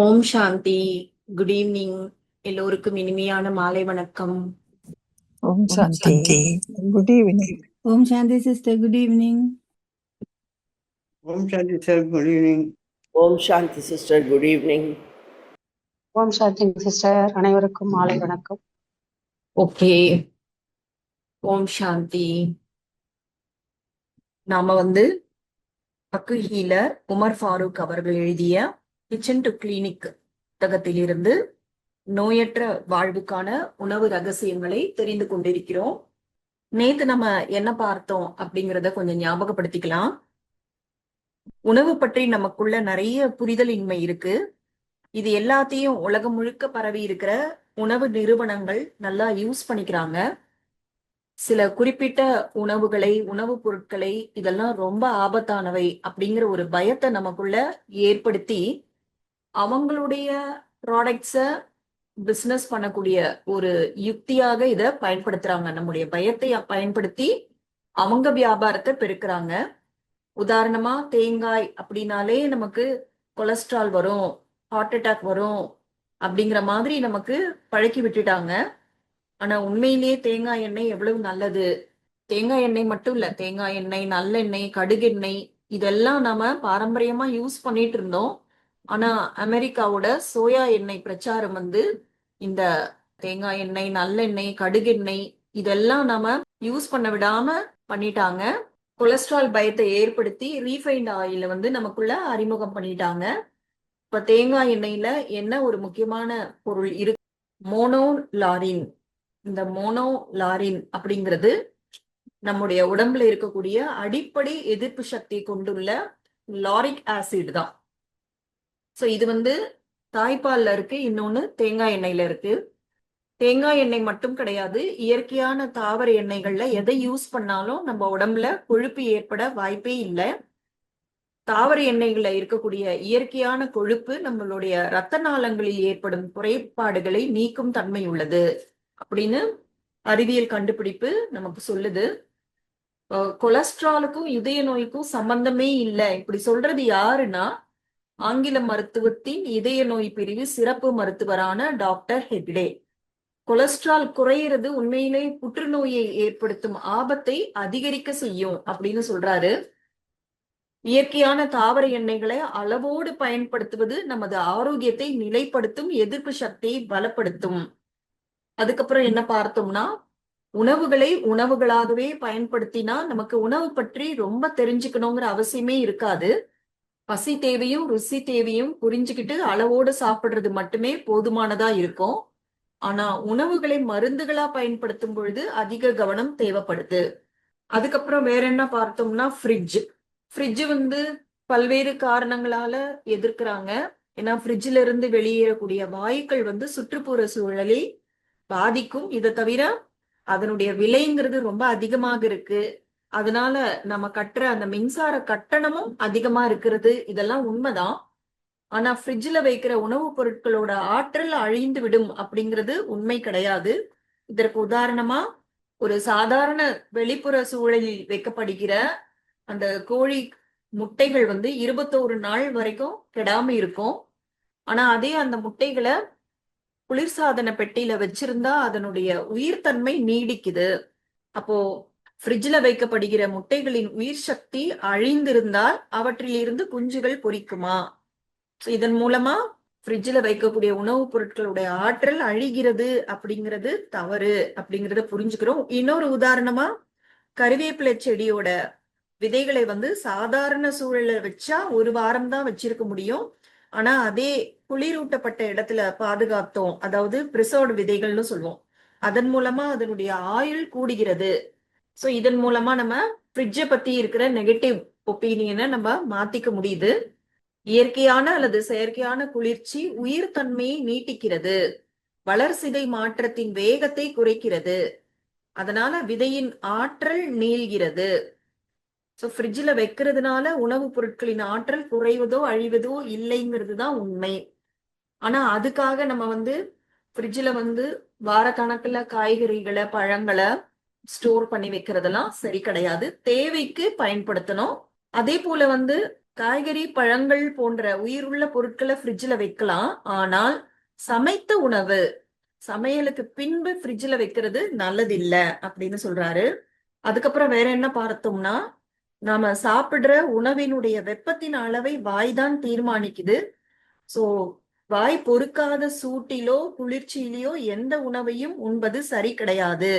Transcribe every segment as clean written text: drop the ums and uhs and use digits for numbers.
ஓம் சாந்தி. Good evening. எல்லோருக்கும் இனிமையான மாலை வணக்கம். ஓம் ஓம் சாந்தி. சாந்தி. Good evening. Om Shanti sister, good evening. Om Shanti sir, good evening. ஓம் சாந்தி சிஸ்டர், குட் ஈவினிங். ஓம் சாந்தி சிஸ்டர், அனைவருக்கும் மாலை வணக்கம். ஓகே, ஓம் சாந்தி. நாம அக்கு ஹீலர் உமர் ஃபாரூக் அவர்கள் எழுதிய கிச்சன் டு கிளினிக் புத்தகத்திலிருந்து நோயற்ற வாழ்வுக்கான உணவு ரகசியங்களை தெரிந்து கொண்டிருக்கிறோம். நேத்து நம்ம என்ன பார்த்தோம் அப்படிங்கிறத கொஞ்சம் ஞாபகப்படுத்திக்கலாம். உணவு பற்றி நமக்குள்ள நிறைய புரிதலின்மை இருக்கு. இது எல்லாத்தையும் உலகம் முழுக்க பரவி இருக்கிற உணவு நிறுவனங்கள் நல்லா யூஸ் பண்ணிக்கிறாங்க. சில குறிப்பிட்ட உணவுகளை, உணவுப் பொருட்களை இதெல்லாம் ரொம்ப ஆபத்தானவை அப்படிங்கிற ஒரு பயத்தை நமக்குள்ள ஏற்படுத்தி அவங்களுடைய ப்ராடக்ட்ஸ பிசினஸ் பண்ணக்கூடிய ஒரு யுக்தியாக இதை பயன்படுத்துறாங்க. நம்முடைய பயத்தை பயன்படுத்தி அவங்க வியாபாரத்தை பெருக்குறாங்க. உதாரணமா தேங்காய் அப்படின்னாலே நமக்கு கொலஸ்ட்ரால் வரும், ஹார்ட் அட்டாக் வரும் அப்படிங்கிற மாதிரி நமக்கு பழக்கி விட்டுட்டாங்க. ஆனா உண்மையிலேயே தேங்காய் எண்ணெய் எவ்வளவு நல்லது. தேங்காய் எண்ணெய் மட்டும் இல்ல, தேங்காய் எண்ணெய், நல்லெண்ணெய், கடுகெண்ணெய் இதெல்லாம் நாம பாரம்பரியமா யூஸ் பண்ணிட்டு இருந்தோம். ஆனா அமெரிக்காவோட சோயா எண்ணெய் பிரச்சாரம் இந்த தேங்காய் எண்ணெய், நல்லெண்ணெய், கடுகெண்ணெய் இதெல்லாம் நாம யூஸ் பண்ண விடாம பண்ணிட்டாங்க. கொலஸ்ட்ரால் பயத்தை ஏற்படுத்தி ரீஃபைண்ட் ஆயில நமக்குள்ள அறிமுகம் பண்ணிட்டாங்க. இப்ப தேங்காய் எண்ணெயில என்ன ஒரு முக்கியமான பொருள் இருக்கு? மோனோலாரின். இந்த மோனோலாரின் அப்படிங்கிறது நம்முடைய உடம்புல இருக்கக்கூடிய அடிப்படை எதிர்ப்பு சக்தி கொண்டுள்ள லாரிக் ஆசிட் தான். சோ இது தாய்ப்பால்ல இருக்கு, இன்னொன்னு தேங்காய் எண்ணெயில இருக்கு. தேங்காய் எண்ணெய் மட்டும் கிடையாது, இயற்கையான தாவர எண்ணெய்கள்ல எதை யூஸ் பண்ணாலும் நம்ம உடம்புல கொழுப்பு ஏற்பட வாய்ப்பே இல்லை. தாவர எண்ணெய்கள்ல இருக்கக்கூடிய இயற்கையான கொழுப்பு நம்மளுடைய இரத்த நாளங்களில் ஏற்படும் குறைபாடுகளை நீக்கும் தன்மை உள்ளது அப்படின்னு அறிவியல் கண்டுபிடிப்பு நமக்கு சொல்லுது. கொலஸ்ட்ராலுக்கும் இதய நோய்க்கும் சம்பந்தமே இல்லை இப்படி சொல்றது யாருன்னா ஆங்கில மருத்துவத்தின் இதய நோய் பிரிவு சிறப்பு மருத்துவரான டாக்டர் ஹெக்டே. கொலஸ்ட்ரால் குறையிறது உண்மையிலே புற்றுநோயை ஏற்படுத்தும் ஆபத்தை அதிகரிக்க செய்யும் அப்படின்னு சொல்றாரு. இயற்கையான தாவர எண்ணெய்களை அளவோடு பயன்படுத்துவது நமது ஆரோக்கியத்தை நிலைப்படுத்தும், எதிர்ப்பு சக்தியை பலப்படுத்தும். அதுக்கப்புறம் என்ன பார்த்தோம்னா, உணவுகளை உணவுகளாகவே பயன்படுத்தினா நமக்கு உணவு பற்றி ரொம்ப தெரிஞ்சுக்கணுங்கிற அவசியமே இருக்காது. பசி தேவையும் ருசி தேவையும் புரிஞ்சுக்கிட்டு அளவோடு சாப்பிடுறது மட்டுமே போதுமானதா இருக்கும். ஆனா உணவுகளை மருந்துகளா பயன்படுத்தும் பொழுது அதிக கவனம் தேவைப்படுது. அதுக்கப்புறம் வேற என்ன பார்த்தோம்னா, ஃப்ரிட்ஜ் பல்வேறு காரணங்களால எதிர்க்கிறாங்க. ஏன்னா ஃப்ரிட்ஜ்ல இருந்து வெளியேறக்கூடிய வாயுக்கள் சுற்றுப்புற சூழலை பாதிக்கும். இதை தவிர அதனுடைய விலைங்கிறது ரொம்ப அதிகமாக இருக்கு. அதனால நம்ம கட்டுற அந்த மின்சார கட்டணமும் அதிகமா இருக்கிறது. இதெல்லாம் உண்மைதான். ஆனா ஃப்ரிட்ஜ்ல வைக்கிற உணவுப் பொருட்களோட ஆற்றல் அழிந்து விடும் அப்படிங்கிறது உண்மை கிடையாது. இதற்கு உதாரணமா ஒரு சாதாரண வெளிப்புற சூழலில் வைக்கப்படுகிற அந்த கோழி முட்டைகள் 21 நாள் வரைக்கும் கெடாம இருக்கும். ஆனா அதே அந்த முட்டைகளை குளிர்சாதன பெட்டியில வச்சிருந்தா அதனுடைய உயிர்த்தன்மை நீடிக்குது. அப்போ ஃப்ரிட்ஜ்ல வைக்கப்படுகிற முட்டைகளின் உயிர் சக்தி அழிந்திருந்தால் அவற்றிலிருந்து குஞ்சுகள் பொரிக்குமா? இதன் மூலமா ஃப்ரிட்ஜ்ல வைக்கக்கூடிய உணவுப் பொருட்களுடைய ஆற்றல் அழிகிறது அப்படிங்கிறது தவறு அப்படிங்கறத புரிஞ்சுக்கிறோம். இன்னொரு உதாரணமா, கருவேப்பிலை செடியோட விதைகளை சாதாரண சூழல வச்சா 1 வாரம் தான் வச்சிருக்க முடியும். ஆனா அதே குளிரூட்டப்பட்ட இடத்துல பாதுகாத்தோம், அதாவது பிரிசர்வ்டு விதைகள்னு சொல்லுவோம், அதன் மூலமா அதனுடைய ஆயுள் கூடுகிறது. சோ இதன் மூலமா நம்ம ஃப்ரிட்ஜை பத்தி இருக்கிற நெகட்டிவ் ஒப்பீனியனை நம்ம மாத்திக்க முடியுது. இயற்கையான அல்லது செயற்கையான குளிர்ச்சி உயிர் தன்மையை நீட்டிக்கிறது, வளர்சிதை மாற்றத்தின் வேகத்தை குறைக்கிறது, அதனால விதையின் ஆற்றல் நீள்கிறது. சோ ஃப்ரிட்ஜ்ல வைக்கிறதுனால உணவுப் பொருட்களின் ஆற்றல் குறைவதோ அழிவதோ இல்லைங்கிறது தான் உண்மை. ஆனா அதுக்காக நம்ம ஃப்ரிட்ஜ்ல வாரக்கணக்குல காய்கறிகளை, பழங்களை ஸ்டோர் பண்ணி வைக்கிறதெல்லாம் சரி கிடையாது. தேவைக்கு பயன்படுத்தணும். அதே போல காய்கறி பழங்கள் போன்ற உயிருள்ள பொருட்களை ஃப்ரிட்ஜ்ல வைக்கலாம். ஆனால் சமைத்த உணவு சமையலுக்கு பின்பு ஃப்ரிட்ஜ்ல வைக்கிறது நல்லதில்ல அப்படின்னு சொல்றாரு. அதுக்கப்புறம் வேற என்ன பார்த்தோம்னா, நாம சாப்பிடுற உணவினுடைய வெப்பத்தின் அளவை வாய் தான் தீர்மானிக்குது. சோ வாய் பொறுக்காத சூட்டிலோ குளிர்ச்சியிலோ எந்த உணவையும் உண்பது சரி கிடையாது.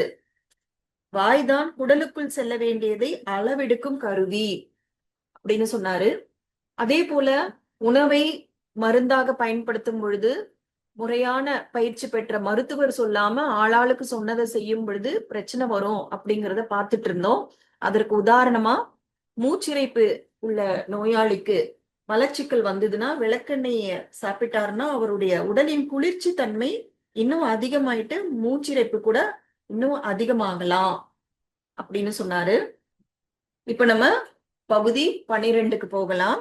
வாய்தான் குடலுக்குள் செல்ல வேண்டியதை அளவெடுக்கும் கருவி அப்படின்னு சொன்னாரு. அதே போல உணவை மருந்தாக பயன்படுத்தும் பொழுது முறையான பயிற்சி பெற்ற மருத்துவர் சொல்லாம ஆளாளுக்கு சொன்னதை செய்யும் பொழுது பிரச்சனை வரும் அப்படிங்கிறத பார்த்துட்டு இருந்தோம். அதற்கு உதாரணமா மூச்சிறைப்பு உள்ள நோயாளிக்கு மலச்சிக்கல் வந்ததுன்னா விளக்கெண்ணெய சாப்பிட்டாருன்னா அவருடைய உடலின் குளிர்ச்சி தன்மை இன்னும் அதிகமாயிட்டு மூச்சிறைப்பு கூட இன்னும் அதிகமாகலாம் அப்படின்னு சொன்னாரு. இப்ப நம்ம பகுதி 12க்கு போகலாம்.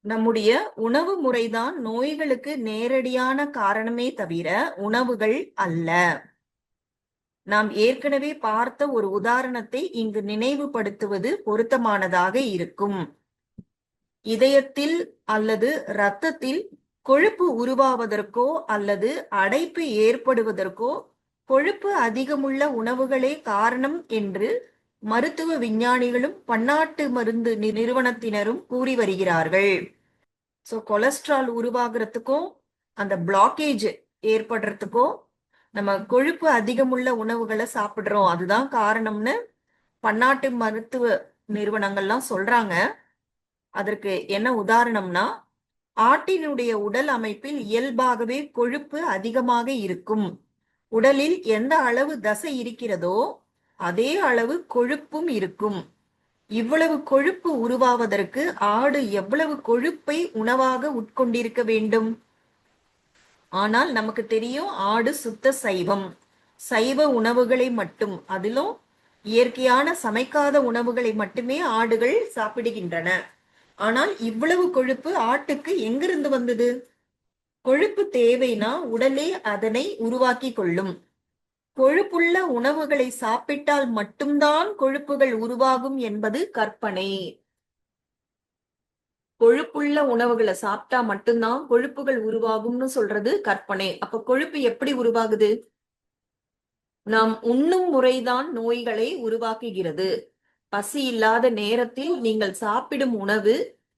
நம்முடைய உணவு முறைதான் நோய்களுக்கு நேரடியான காரணமே தவிர உணவுகள் அல்ல. நாம் ஏற்கனவே பார்த்த ஒரு உதாரணத்தை இங்கு நினைவுபடுத்துவது பொருத்தமானதாக இருக்கும். இதயத்தில் அல்லது இரத்தத்தில் கொழுப்பு உருவாவதற்கோ அல்லது அடைப்பு ஏற்படுவதற்கோ கொழுப்பு அதிகமுள்ள உணவுகளே காரணம் என்று மருத்துவ விஞ்ஞானிகளும் பன்னாட்டு மருந்து நிறுவனத்தினரும் கூறி வருகிறார்கள். சோ கொலஸ்ட்ரால் உருவாகிறதுக்கும் அந்த பிளாக்கேஜ் ஏற்படுறதுக்கும் நம்ம கொழுப்பு அதிகமுள்ள உணவுகளை சாப்பிடுறோம், அதுதான் காரணம்னு பன்னாட்டு மருத்துவ நிறுவனங்கள்லாம் சொல்றாங்க. அதற்கு என்ன உதாரணம்னா, ஆட்டினுடைய உடல் அமைப்பில் இயல்பாகவே கொழுப்பு அதிகமாக இருக்கும். உடலில் எந்த அளவு தசை இருக்கிறதோ அதே அளவு கொழுப்பும் இருக்கும். இவ்வளவு கொழுப்பு உருவாவதற்கு ஆடு எவ்வளவு கொழுப்பை உணவாக உட்கொண்டிருக்க வேண்டும்? ஆனால் நமக்கு தெரியும், ஆடு சுத்த சைவம். சைவ உணவுகளை மட்டும், அதிலும் இயற்கையான சமைக்காத உணவுகளை மட்டுமே ஆடுகள் சாப்பிடுகின்றன. ஆனால் இவ்வளவு கொழுப்பு ஆட்டுக்கு எங்கிருந்து வந்தது? கொழுப்பு தேவைனா உடலே அதனை உருவாக்கி கொள்ளும். கொழுப்புள்ள உணவுகளை சாப்பிட்டால் மட்டும்தான் கொழுப்புகள் உருவாகும் என்பது கற்பனை. கொழுப்புள்ள உணவுகளை சாப்பிட்டா மட்டும்தான் கொழுப்புகள் உருவாகும்னு சொல்றது கற்பனை. அப்ப கொழுப்பு எப்படி உருவாகுது? நாம் உண்ணும் முறைதான் நோய்களை உருவாக்குகிறது. பசி இல்லாத நேரத்தில் நீங்கள் சாப்பிடும் உணவு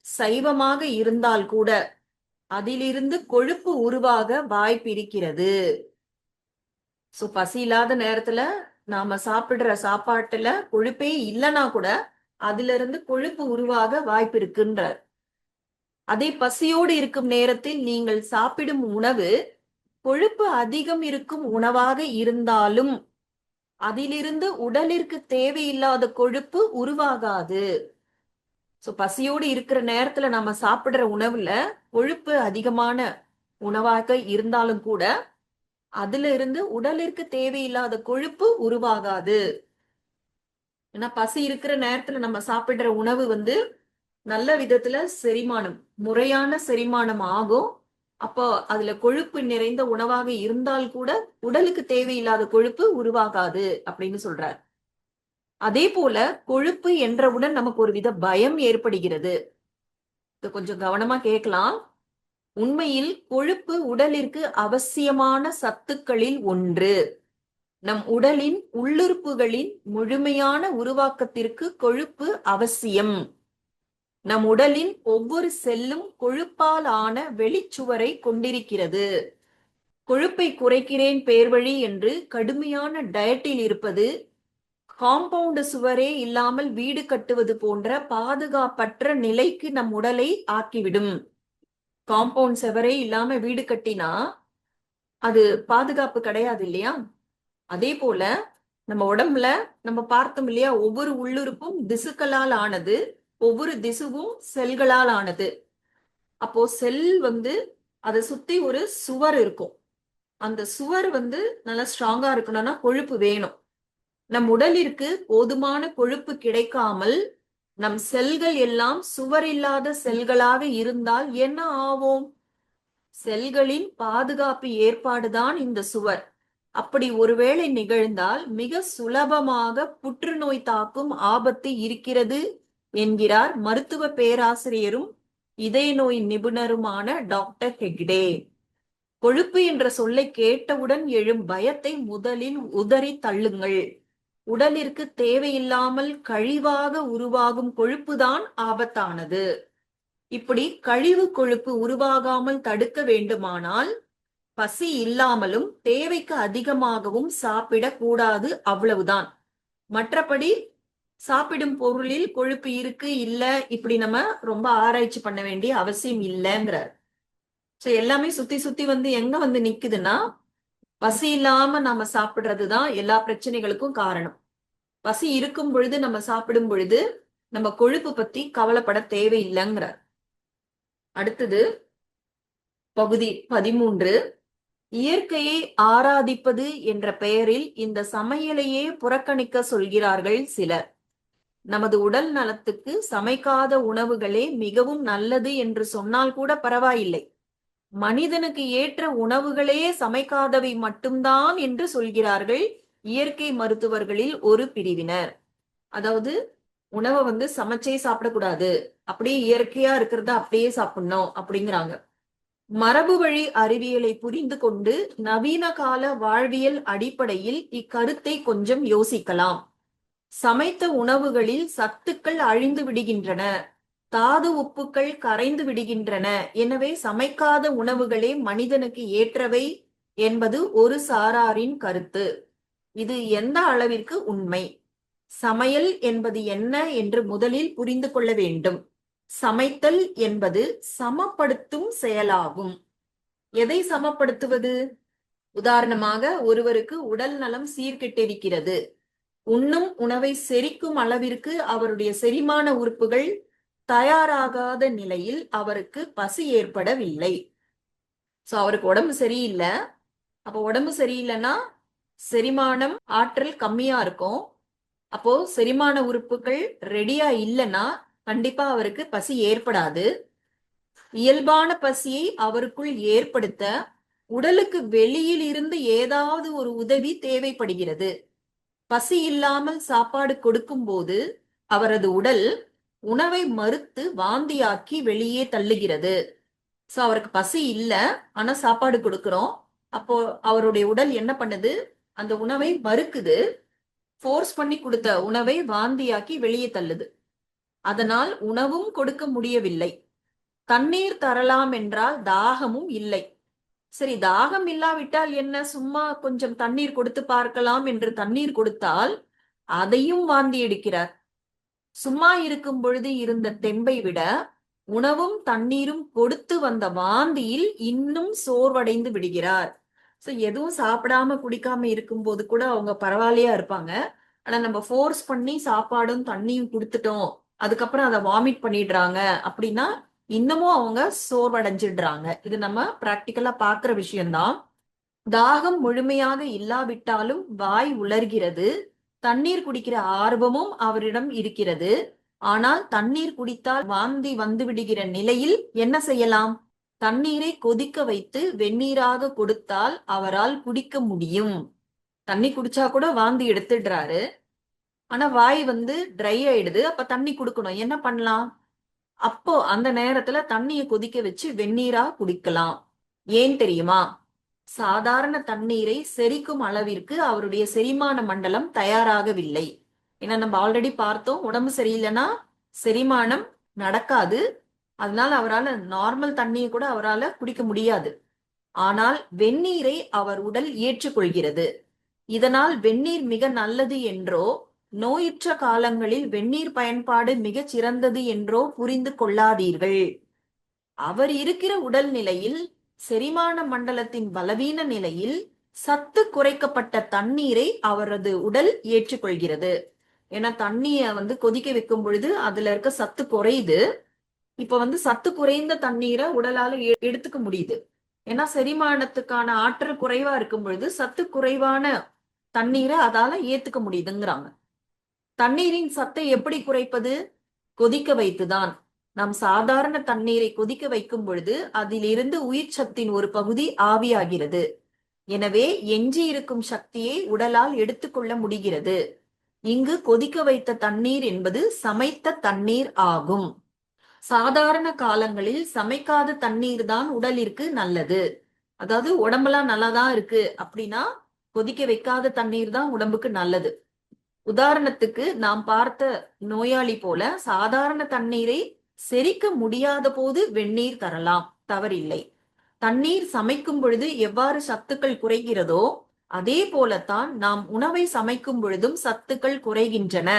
சைவமாக இருந்தால் கூட அதிலிருந்து கொழுப்பு உருவாக வாய்ப்பிருக்கிறது. சோ பசி இல்லாத நேரத்துல நாம சாப்பிடுற சாப்பாட்டுல கொழுப்பே இல்லைன்னா கூட அதுல இருந்து கொழுப்பு உருவாக வாய்ப்பு இருக்குன்றார். அதே பசியோடு இருக்கும் நேரத்தில் நீங்கள் சாப்பிடும் உணவு கொழுப்பு அதிகம் இருக்கும் உணவாக இருந்தாலும் அதிலிருந்து உடலிற்கு தேவையில்லாத கொழுப்பு உருவாகாது. சோ பசியோடு இருக்கிற நேரத்துல நம்ம சாப்பிடுற உணவுல கொழுப்பு அதிகமான உணவாக இருந்தாலும் கூட அதுல இருந்து உடலிற்கு தேவையில்லாத கொழுப்பு உருவாகாது. ஏன்னா பசி இருக்கிற நேரத்துல நம்ம சாப்பிடுற உணவு நல்ல விதத்துல செரிமானம், முறையான செரிமானம் ஆகும். அப்போ அதுல கொழுப்பு நிறைந்த உணவாக இருந்தால் கூட உடலுக்கு தேவையில்லாத கொழுப்பு உருவாகாது அப்படின்னு சொல்றார். அதே போல கொழுப்பு என்றவுடன் நமக்கு ஒரு வித பயம் ஏற்படுகிறது. கொஞ்சம் கவனமா கேட்கலாம். உண்மையில் கொழுப்பு உடலிற்கு அவசியமான சத்துக்களில் ஒன்று. நம் உடலின் உள்ளுறுப்புகளின் முழுமையான உருவாக்கத்திற்கு கொழுப்பு அவசியம். நம் உடலின் ஒவ்வொரு செல்லும் கொழுப்பால் ஆன வெளிச்சுவரை கொண்டிருக்கிறது. கொழுப்பை குறைக்கிறேன் பேர்வழி என்று கடுமையான டயட்டில் இருப்பது காம்பவுண்ட் சுவரே இல்லாமல் வீடு கட்டுவது போன்ற பாதுகாப்பற்ற நிலைக்கு நம் உடலை ஆக்கிவிடும். காம்பவுண்ட் சுவரே இல்லாம வீடு கட்டினா அது பாதுகாப்பு கிடையாது இல்லையா? அதே போல நம்ம உடம்புல நம்ம பார்த்தோம் இல்லையா, ஒவ்வொரு உள்ளுறுப்பும் திசுக்களால் ஆனது, ஒவ்வொரு திசுவும் செல்களால் ஆனது. அப்போ செல் அதை சுத்தி ஒரு சுவர் இருக்கும். அந்த சுவர் நல்லா ஸ்ட்ராங்கா இருக்கணும்னா கொழுப்பு வேணும். நம் உடலிற்கு போதுமான கொழுப்பு கிடைக்காமல் நம் செல்கள் எல்லாம் சுவர் இல்லாத செல்களாக இருந்தால் என்ன ஆவோம்? செல்களின் பாதுகாப்பு ஏற்பாடுதான் இந்த சுவர். அப்படி ஒருவேளை நிகழ்ந்தால் மிக சுலபமாக புற்றுநோய் தாக்கும் ஆபத்து இருக்கிறது என்கிறார் மருத்துவ பேராசிரியரும் இதய நோய் நிபுணருமான டாக்டர் ஹெக்டே. கொழுப்பு என்ற சொல்லை கேட்டவுடன் எழும் பயத்தை முதலில் உதறி தள்ளுங்கள். உடலிற்கு தேவையில்லாமல் கழிவாக உருவாகும் கொழுப்புதான் ஆபத்தானது. இப்படி கழிவு கொழுப்பு உருவாகாமல் தடுக்க வேண்டுமானால் பசி இல்லாமலும் தேவைக்கு அதிகமாகவும் சாப்பிடக்கூடாது, அவ்வளவுதான். மற்றபடி சாப்பிடும் பொருளில் கொழுப்பு இருக்கு இல்ல இப்படி நம்ம ரொம்ப ஆராய்ச்சி பண்ண வேண்டிய அவசியம் இல்லைங்கிறார். சோ எல்லாமே சுத்தி சுத்தி எங்க நிக்குதுன்னா, பசி இல்லாம நாம சாப்பிடுறதுதான் எல்லா பிரச்சனைகளுக்கும் காரணம். பசி இருக்கும் பொழுது நம்ம சாப்பிடும் பொழுது நம்ம கொழுப்பு பத்தி கவலைப்பட தேவையில்லைங்கிறார். அடுத்தது பகுதி 13. இயற்கையை ஆராதிப்பது என்ற பெயரில் இந்த சமையலையே புறக்கணிக்க சொல்கிறார்கள் சிலர். நமது உடல் நலத்துக்கு சமைக்காத உணவுகளே மிகவும் நல்லது என்று சொன்னால் கூட பரவாயில்லை. மனிதனுக்கு ஏற்ற உணவுகளே சமைக்காதவை மட்டும்தான் என்று சொல்கிறார்கள் இயற்கை மருத்துவர்களில் ஒரு பிரிவினர். அதாவது உணவை சமைச்சே சாப்பிடக்கூடாது, அப்படியே இயற்கையா இருக்கிறத அப்படியே சாப்பிடணும் அப்படிங்கிறாங்க. மரபு வழி அறிவியலை புரிந்து கொண்டு நவீன கால வாழ்வியல் அடிப்படையில் இக்கருத்தை கொஞ்சம் யோசிக்கலாம். சமைத்த உணவுகளில் சத்துக்கள் அழிந்து விடுகின்றன, தாது உப்புக்கள் கரைந்து விடுகின்றன. எனவே சமைக்காத உணவுகளே மனிதனுக்கு ஏற்றவை என்பது ஒரு சாராரின் கருத்து. இது எந்த அளவிற்கு உண்மை? சமையல் என்பது என்ன என்று முதலில் புரிந்து கொள்ள வேண்டும். சமைத்தல் என்பது சமப்படுத்தும் செயலாகும். எதை சமப்படுத்துவது? உதாரணமாக, ஒருவருக்கு உடல் நலம் சீர்கெட்டிருக்கிறது. உண்ணும் உணவை செரிக்கும் அளவிற்கு அவருடைய செரிமான உறுப்புகள் தயாராகாத நிலையில் அவருக்கு பசி ஏற்படவில்லை. சோ அவருக்கு உடம்பு சரியில்லை. அப்போ உடம்பு சரியில்லைன்னா செரிமானம் ஆற்றல் கம்மியா இருக்கும். அப்போ செரிமான உறுப்புகள் ரெடியா இல்லைன்னா கண்டிப்பா அவருக்கு பசி ஏற்படாது. இயல்பான பசியை அவருக்குள் ஏற்படுத்த உடலுக்கு வெளியில் இருந்து ஏதாவது ஒரு உதவி தேவைப்படுகிறது. பசி இல்லாமல் சாப்பாடு கொடுக்கும் போது அவரது உடல் உணவை மறுத்து வாந்தியாக்கி வெளியே தள்ளுகிறது. சோ அவருக்கு பசி இல்ல, ஆனா சாப்பாடு கொடுக்கிறோம். அப்போ அவருடைய உடல் என்ன பண்ணுது? அந்த உணவை மறுக்குது. ஃபோர்ஸ் பண்ணி கொடுத்த உணவை வாந்தியாக்கி வெளியே தள்ளுது. அதனால் உணவும் கொடுக்க முடியவில்லை. தண்ணீர் தரலாம் என்றால் தாகமும் இல்லை. சரி, தாகம் இல்லாவிட்டால் என்ன, சும்மா கொஞ்சம் தண்ணீர் கொடுத்து பார்க்கலாம் என்று தண்ணீர் கொடுத்தால் அதையும் வாந்தி எடுக்கிறார். சும்மா இருக்கும் பொழுது இருந்த தெம்பை விட உணவும் தண்ணீரும் கொடுத்து வந்த வாந்தியில் இன்னும் சோர்வடைந்து விடுகிறார். சோ எதுவும் சாப்பிடாம குடிக்காம இருக்கும் போது கூட அவங்க பரவாயில்லையா இருப்பாங்க. ஆனா நம்ம ஃபோர்ஸ் பண்ணி சாப்பாடும் தண்ணியும் கொடுத்துட்டோம், அதுக்கப்புறம் அதை வாமிட் பண்ணிடுறாங்க அப்படின்னா இன்னமும் அவங்க சோர்வடைஞ்சிடுறாங்க. இது நம்ம பிராக்டிக்கலா பாக்குற விஷயம்தான். தாகம் முழுமையாக இல்லாவிட்டாலும் வாய் உலர்கிறது. தண்ணீர் குடிக்கிற ஆர்வமும் அவரிடம் இருக்கிறது. ஆனால் தண்ணீர் குடித்தால் வாந்தி வந்து விடுகிற நிலையில் என்ன செய்யலாம்? தண்ணீரை கொதிக்க வைத்து வெந்நீராக கொடுத்தால் அவரால் குடிக்க முடியும். தண்ணி குடிச்சா கூட வாந்தி எடுத்துடுறாரு. ஆனா வாய் ட்ரை ஆயிடுது. அப்ப தண்ணி குடுக்கணும், என்ன பண்ணலாம்? அப்போ அந்த நேரத்துல தண்ணியை கொதிக்க வச்சு வெந்நீரா குடிக்கலாம். ஏன் தெரியுமா? சாதாரண தண்ணீரை செரிக்கும் அளவிற்கு அவருடைய செரிமான மண்டலம் தயாராகவில்லை. ஏன்னா நம்ம ஆல்ரெடி பார்த்தோம், உடம்பு சரியில்லைன்னா செரிமானம் நடக்காது. அதனால அவரால் நார்மல் தண்ணியை கூட அவரால் குடிக்க முடியாது. ஆனால் வெந்நீரை அவர் உடல் ஏற்றுக்கொள்கிறது. இதனால் வெந்நீர் மிக நல்லது என்றோ, நோயுற்ற காலங்களில் வெந்நீர் பயன்பாடு மிகச் சிறந்தது என்றோ புரிந்து கொள்ளாதீர்கள். அவர் இருக்கிற உடல் நிலையில், செரிமான மண்டலத்தின் பலவீன நிலையில் சத்து குறைக்கப்பட்ட தண்ணீரை அவரது உடல் ஏற்றுக்கொள்கிறது. ஏன்னா தண்ணிய கொதிக்க வைக்கும் பொழுது அதுல இருக்க சத்து குறையுது. இப்ப சத்து குறைந்த தண்ணீரை உடலால எடுத்துக்க முடியுது. ஏன்னா செரிமானத்துக்கான ஆற்றல் குறைவா இருக்கும் பொழுது சத்து குறைவான தண்ணீரை அதால ஏத்துக்க முடியுதுங்கிறாங்க. தண்ணீரின் சத்தை எப்படி குறைப்பது? கொதிக்க வைத்துதான். நாம் சாதாரண தண்ணீரை கொதிக்க வைக்கும் பொழுது அதிலிருந்து உயிர் சத்தின் ஒரு பகுதி ஆவியாகிறது. எனவே எஞ்சி இருக்கும் சக்தியை உடலால் எடுத்துக்கொள்ள முடிகிறது. இங்கு கொதிக்க வைத்த தண்ணீர் என்பது சமைத்த தண்ணீர் ஆகும். சாதாரண காலங்களில் சமைக்காத தண்ணீர் தான் உடலிற்கு நல்லது. அதாவது உடம்பெல்லாம் நல்லாதான் இருக்கு அப்படின்னா கொதிக்க வைக்காத தண்ணீர் தான் உடம்புக்கு நல்லது. உதாரணத்துக்கு நாம் பார்த்த நோயாளி போல சாதாரண தண்ணீரை செரிக்க முடியாத போது வெந்நீர் தரலாம், தவறில்லை. தண்ணீர் சமைக்கும் பொழுது எவ்வாறு சத்துக்கள் குறைகிறதோ அதே போலத்தான் நாம் உணவை சமைக்கும் பொழுதும் சத்துக்கள் குறைகின்றன.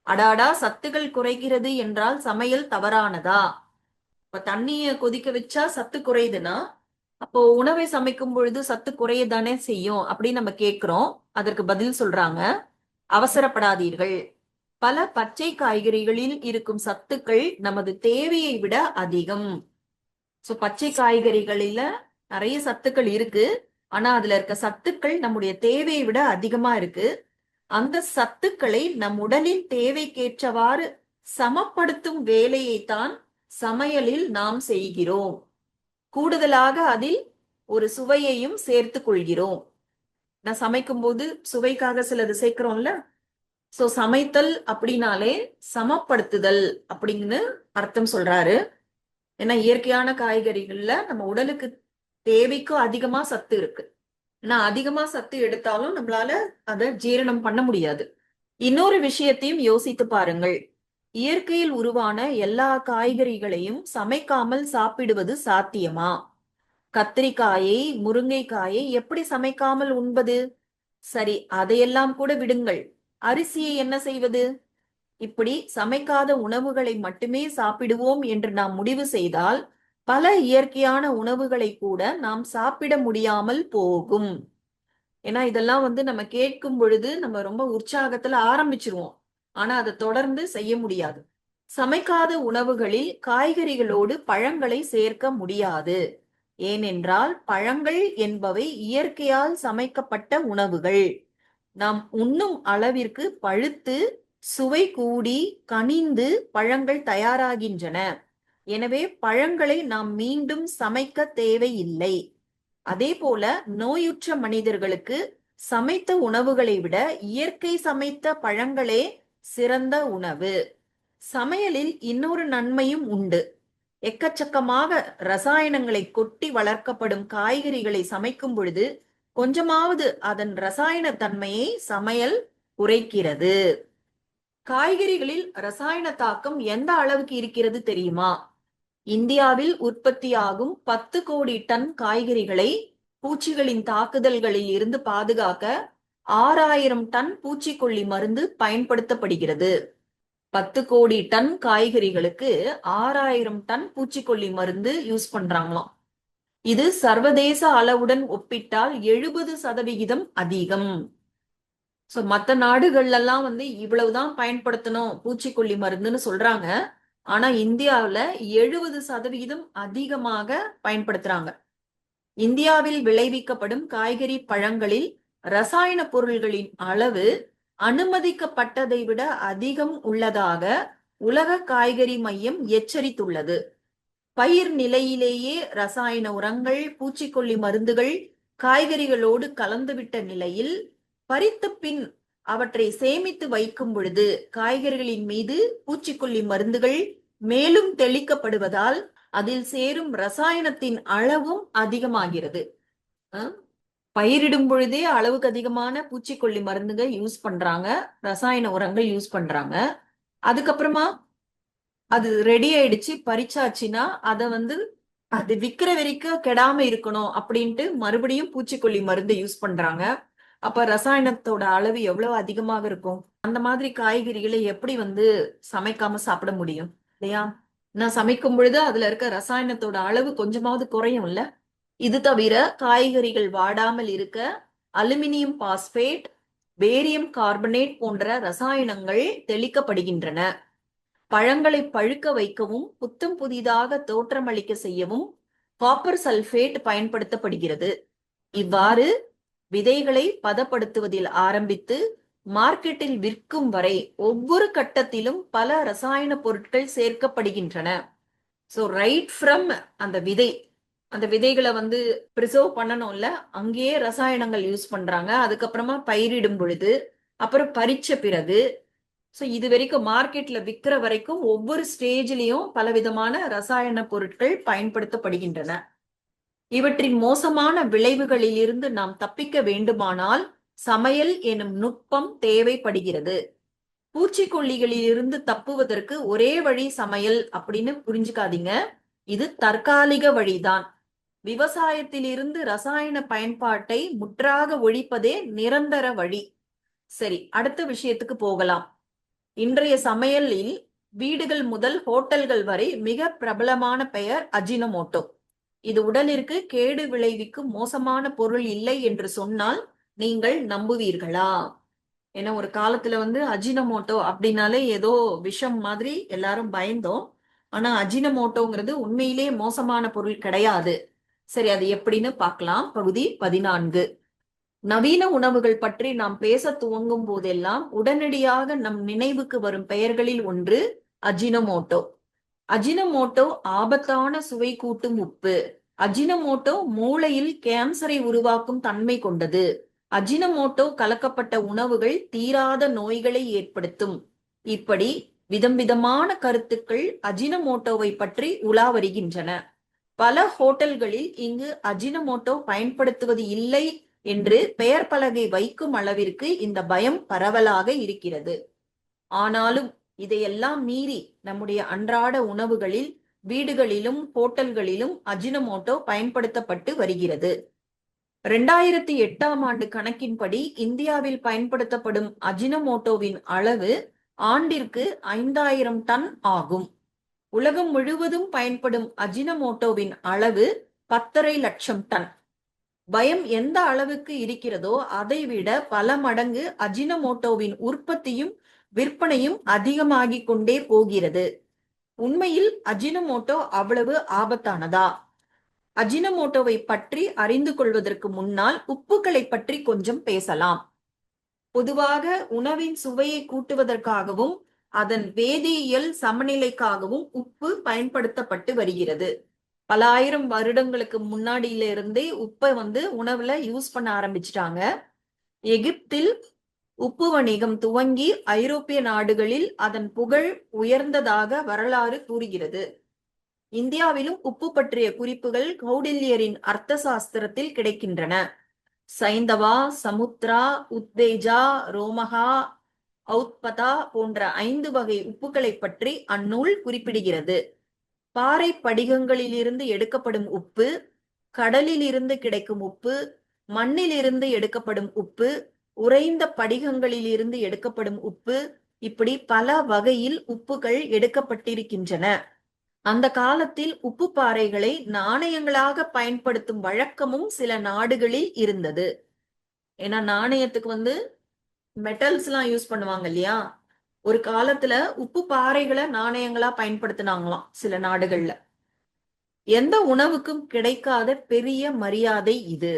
அடாடா, சத்துக்கள் குறைகிறது என்றால் சமையல் தவறானதா? இப்ப தண்ணிய கொதிக்க வச்சா சத்து குறையுதுன்னா அப்போ உணவை சமைக்கும் பொழுது சத்து குறையதானே செய்யும் அப்படின்னு நம்ம கேட்கிறோம். அதற்கு பதில் சொல்றாங்க, அவசரப்படாதீர்கள். பல பச்சை காய்கறிகளில் இருக்கும் சத்துக்கள் நமது தேவையை விட அதிகம். சோ பச்சை காய்கறிகளில நிறைய சத்துக்கள் இருக்கு. ஆனா அதுல இருக்க சத்துக்கள் நம்முடைய தேவையை விட அதிகமா இருக்கு. அந்த சத்துக்களை நம் உடலின் தேவைக்கேற்றவாறு சமப்படுத்தும் வேலையைத்தான் சமையலில் நாம் செய்கிறோம். கூடுதலாக அதில் ஒரு சுவையையும் சேர்த்து கொள்கிறோம். நான் சமைக்கும் போது சுவைக்காக சிலது சேர்க்கிறோம்ல. சோ சமைத்தல் அப்படின்னாலே சமப்படுத்துதல் அப்படின்னு அர்த்தம் சொல்றாரு. ஏன்னா இயற்கையான காய்கறிகள்ல நம்ம உடலுக்கு தேவைக்கும் அதிகமா சத்து இருக்கு. ஏன்னா அதிகமா சத்து எடுத்தாலும் நம்மளால அதை ஜீரணம் பண்ண முடியாது. இன்னொரு விஷயத்தையும் யோசித்து பாருங்கள். இயற்கையில் உருவான எல்லா காய்கறிகளையும் சமைக்காமல் சாப்பிடுவது சாத்தியமா? கத்திரிக்காயை, முருங்கைக்காயை எப்படி சமைக்காமல் உண்பது? சரி, அதையெல்லாம் கூட விடுங்கள். அரிசியை என்ன செய்வது? இப்படி சமைக்காத உணவுகளை மட்டுமே சாப்பிடுவோம் என்று நாம் முடிவு செய்தால் பல இயற்கையான உணவுகளை கூட நாம் சாப்பிட முடியாமல் போகும். ஏன்னா இதெல்லாம் நம்ம கேட்கும் பொழுது நம்ம ரொம்ப உற்சாகத்துல ஆரம்பிச்சிருவோம். ஆனா அதை தொடர்ந்து செய்ய முடியாது. சமைக்காத உணவுகளில் காய்கறிகளோடு பழங்களை சேர்க்க முடியாது. ஏனென்றால் பழங்கள் என்பவை இயற்கையால் சமைக்கப்பட்ட உணவுகள். நாம் உண்ணும் அளவிற்கு பழுத்து சுவை கூடி கனிந்து பழங்கள் தயாராகின்றன. எனவே பழங்களை நாம் மீண்டும் சமைக்க தேவையில்லை. அதே போல நோயுற்ற மனிதர்களுக்கு சமைத்த உணவுகளை விட இயற்கை சமைத்த பழங்களே சிறந்த உணவு. சமையலில் இன்னொரு நன்மையும் உண்டு. எக்கச்சக்கமாக ரசாயனங்களை கொட்டி வளர்க்கப்படும் காய்கறிகளை சமைக்கும் பொழுது கொஞ்சமாவது அதன் ரசாயன தன்மையை சமையல் குறைக்கிறது. காய்கறிகளில் ரசாயன தாக்கம் எந்த அளவுக்கு இருக்கிறது தெரியுமா? இந்தியாவில் உற்பத்தியாகும் 10 கோடி டன் காய்கறிகளை பூச்சிகளின் தாக்குதல்களில் இருந்து பாதுகாக்க 6000 டன் பூச்சிக்கொல்லி மருந்து பயன்படுத்தப்படுகிறது. 10 கோடி டன் காய்கறிகளுக்கு 6000 டன் பூச்சிக்கொல்லி மருந்து யூஸ் பண்றாங்களாம். இது சர்வதேச அளவுடன் ஒப்பிட்டால் 70% அதிகம். சோ மத்த நாடுகள்ல எல்லாம் இவ்வளவுதான் பயன்படுத்தணும் பூச்சிக்கொல்லி மருந்துன்னு சொல்றாங்க. ஆனா இந்தியாவுல 70% அதிகமாக பயன்படுத்துறாங்க. இந்தியாவில் விளைவிக்கப்படும் காய்கறி பழங்களில் ரசாயன பொருள்களின் அளவு அனுமதிக்கப்பட்டதை விட அதிகம் உள்ளதாக உலக காய்கறி மையம் எச்சரித்துள்ளது. பயிர் நிலையிலேயே ரசாயன உரங்கள், பூச்சிக்கொல்லி மருந்துகள் காய்கறிகளோடு கலந்துவிட்ட நிலையில் பறித்த பின் அவற்றை சேமித்து வைக்கும் பொழுது காய்கறிகளின் மீது பூச்சிக்கொல்லி மருந்துகள் மேலும் தெளிக்கப்படுவதால் அதில் சேரும் ரசாயனத்தின் அளவும் அதிகமாகிறது. பயிரிடும் பொழுதே அளவுக்கு அதிகமான பூச்சிக்கொல்லி மருந்துகள் யூஸ் பண்றாங்க, ரசாயன உரங்கள் யூஸ் பண்றாங்க. அதுக்கப்புறமா அது ரெடி ஆயிடுச்சு, பறிச்சாச்சுன்னா அதை அது விக்கிற வரைக்கும் கெடாம இருக்கணும் அப்படின்ட்டு மறுபடியும் பூச்சிக்கொல்லி மருந்து யூஸ் பண்றாங்க. அப்ப ரசாயனத்தோட அளவு எவ்வளவு அதிகமாக இருக்கும். அந்த மாதிரி காய்கறிகளை எப்படி சமைக்காம சாப்பிட முடியும் இல்லையா? நான் சமைக்கும் பொழுது அதுல இருக்க ரசாயனத்தோட அளவு கொஞ்சமாவது குறையும்ல. இது தவிர காய்கறிகள் வாடாமல் இருக்க அலுமினியம் பாஸ்பேட், பேரியம் கார்பனேட் போன்ற ரசாயனங்கள் தெளிக்கப்படுகின்றன. பழங்களை பழுக்க வைக்கவும் புத்தம் புதிதாக தோற்றமளிக்க செய்யவும் காப்பர் சல்பேட் பயன்படுத்தப்படுகிறது. இவ்வாறு விதைகளை பதப்படுத்துவதில் ஆரம்பித்து மார்க்கெட்டில் விற்கும் வரை ஒவ்வொரு கட்டத்திலும் பல ரசாயன பொருட்கள் சேர்க்கப்படுகின்றன. சோ ரைட் ஃப்ரம் அந்த விதைகளை பிரிசர்வ் பண்ணணும்ல, அங்கேயே ரசாயனங்கள் யூஸ் பண்றாங்க. அதுக்கப்புறமா பயிரிடும் பொழுது அப்புறம் பறிச்ச பிறகு, ஸோ இது வரைக்கும் மார்க்கெட்ல விற்கிற வரைக்கும் ஒவ்வொரு ஸ்டேஜ்லயும் பலவிதமான ரசாயன பொருட்கள் பயன்படுத்தப்படுகின்றன. இவற்றின் மோசமான விளைவுகளில் இருந்து நாம் தப்பிக்க வேண்டுமானால் சமையல் எனும் நுட்பம் தேவைப்படுகிறது. பூச்சிக்கொல்லிகளில் இருந்து தப்புவதற்கு ஒரே வழி சமையல் அப்படின்னு புரிஞ்சுக்காதீங்க. இது தற்காலிக வழிதான். விவசாயத்தில் இருந்து ரசாயன பயன்பாட்டை முற்றாக ஒழிப்பதே நிரந்தர வழி. சரி, அடுத்த விஷயத்துக்கு போகலாம். இன்றைய சமையலில் வீடுகள் முதல் ஹோட்டல்கள் வரை மிக பிரபலமான பெயர் அஜினமோட்டோ. இது உடலிற்கு கேடு விளைவிக்கும் மோசமான பொருள் இல்லை என்று சொன்னால் நீங்கள் நம்புவீர்களா? ஏன்னா ஒரு காலத்துல அஜினமோட்டோ அப்படின்னாலே ஏதோ விஷம் மாதிரி எல்லாரும் பயந்தோம். ஆனா அஜினமோட்டோங்கிறது உண்மையிலே மோசமான பொருள் கிடையாது. சரி, அது எப்படின்னு பார்க்கலாம். பகுதி 14. நவீன உணவுகள் பற்றி நாம் பேச துவங்கும் போதெல்லாம் உடனடியாக நம் நினைவுக்கு வரும் பெயர்களில் ஒன்று அஜினமோட்டோ. அஜினமோட்டோ ஆபத்தான சுவை கூட்டும் உப்பு. அஜினமோட்டோ மூளையில் கேன்சரை உருவாக்கும் தன்மை கொண்டது. அஜினமோட்டோ கலக்கப்பட்ட உணவுகள் தீராத நோய்களை ஏற்படுத்தும். இப்படி விதம் விதமான கருத்துக்கள் அஜினமோட்டோவை பற்றி உலா வருகின்றன. பல ஹோட்டல்களில் இங்கு அஜினமோட்டோ பயன்படுத்துவது இல்லை என்று பெயர் பலகை வைக்கும் அளவிற்கு இந்த பயம் பரவலாக இருக்கிறது. ஆனாலும் இதையெல்லாம் மீறி நம்முடைய அன்றாட உணவுகளில், வீடுகளிலும் ஹோட்டல்களிலும் அஜினமோட்டோ பயன்படுத்தப்பட்டு வருகிறது. 2008ஆம் ஆண்டு கணக்கின்படி இந்தியாவில் பயன்படுத்தப்படும் அஜினமோட்டோவின் அளவு ஆண்டிற்கு 5000 டன் ஆகும். உலகம் முழுவதும் பயன்படும் அஜினமோட்டோவின் அளவு 10.5 லட்சம் டன். பயம் எந்த அளவுக்கு இருக்கிறதோ அதைவிட பல மடங்கு அஜினமோட்டோவின் உற்பத்தியும் விற்பனையும் அதிகமாகிக் கொண்டே போகிறது. உண்மையில் அஜினமோட்டோ அவ்வளவு ஆபத்தானதா? அஜினமோட்டோவை பற்றி அறிந்து கொள்வதற்கு முன்னால் உப்புகளை பற்றி கொஞ்சம் பேசலாம். பொதுவாக உணவின் சுவையை கூட்டுவதற்காகவும் அதன் வேதியியல் சமநிலைக்காகவும் உப்பு பயன்படுத்தப்பட்டு வருகிறது. பல ஆயிரம் வருடங்களுக்கு முன்னாடியில இருந்தே உப்பை உணவுல யூஸ் பண்ண ஆரம்பிச்சிட்டாங்க. எகிப்தில் உப்பு வணிகம் துவங்கி ஐரோப்பிய நாடுகளில் அதன் புகழ் உயர்ந்ததாக வரலாறு கூறுகிறது. இந்தியாவிலும் உப்பு பற்றிய குறிப்புகள் கௌடில்யரின் அர்த்த சாஸ்திரத்தில் கிடைக்கின்றன. சைந்தவா, சமுத்ரா, உத்வேஜா, ரோமகா, ஔத்பதா போன்ற 5 வகை உப்புகளை பற்றி அந்நூல் குறிப்பிடுகிறது. பாறை படிகங்களில் இருந்து எடுக்கப்படும் உப்பு, கடலில் இருந்து கிடைக்கும் உப்பு, மண்ணில் இருந்து எடுக்கப்படும் உப்பு, உறைந்த படிகங்களில் இருந்து எடுக்கப்படும் உப்பு, இப்படி பல வகையில் உப்புகள் எடுக்கப்பட்டிருக்கின்றன. அந்த காலத்தில் உப்பு பாறைகளை நாணயங்களாக பயன்படுத்தும் வழக்கமும் சில நாடுகளில் இருந்தது. ஏன்னா நாணயத்துக்கு மெட்டல்ஸ் எல்லாம் யூஸ் பண்ணுவாங்க இல்லையா? ஒரு காலத்துல உப்பு பாறைகளை நாணயங்களா பயன்படுத்தினாங்களாம் சில நாடுகள்ல. எந்த உணவுக்கும் கிடைக்காத பெரிய மரியாதை இது.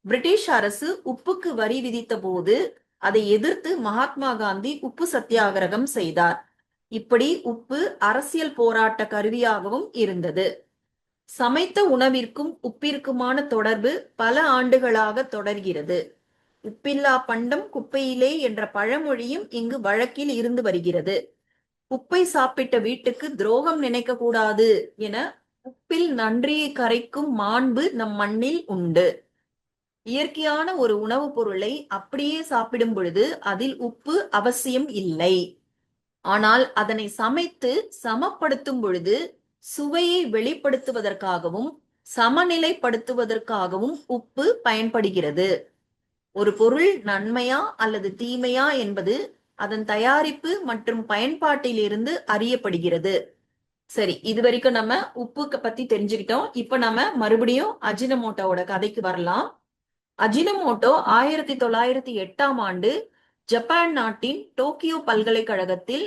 பிரிட்டிஷ் அரசு உப்புக்கு வரி விதித்த போது அதை எதிர்த்து மகாத்மா காந்தி உப்பு சத்தியாகிரகம் செய்தார். இப்படி உப்பு அரசியல் போராட்ட கருவியாகவும் இருந்தது. சமைத்த உணவிற்கும் உப்பிற்குமான தொடர்பு பல ஆண்டுகளாக தொடர்கிறது. உப்பில்லா பண்டம் குப்பையிலே என்ற பழமொழியும் இங்கு வழக்கில் இருந்து வருகிறது. உப்பை சாப்பிட்ட வீட்டுக்கு துரோகம் நினைக்க கூடாது என உப்பில் நன்றியை கரைக்கும் மாண்பு நம் மண்ணில் உண்டு. இயற்கையான ஒரு உணவுப் பொருளை அப்படியே சாப்பிடும் பொழுது அதில் உப்பு அவசியம் இல்லை. ஆனால் அதனை சமைத்து சமப்படுத்தும் பொழுது சுவையை வெளிப்படுத்துவதற்காகவும் சமநிலைப்படுத்துவதற்காகவும் உப்பு பயன்படுகிறது. ஒரு பொருள் நன்மையா அல்லது தீமையா என்பது அதன் தயாரிப்பு மற்றும் பயன்பாட்டில் இருந்து அறியப்படுகிறது. சரி, இது வரைக்கும் நம்ம உப்புக்கு பத்தி தெரிஞ்சுக்கிட்டோம். இப்ப நம்ம மறுபடியும் அஜினமோட்டோவோட கதைக்கு வரலாம். அஜினமோட்டோ 1908ஆம் ஆண்டு ஜப்பான் நாட்டின் டோக்கியோ பல்கலைக்கழகத்தில்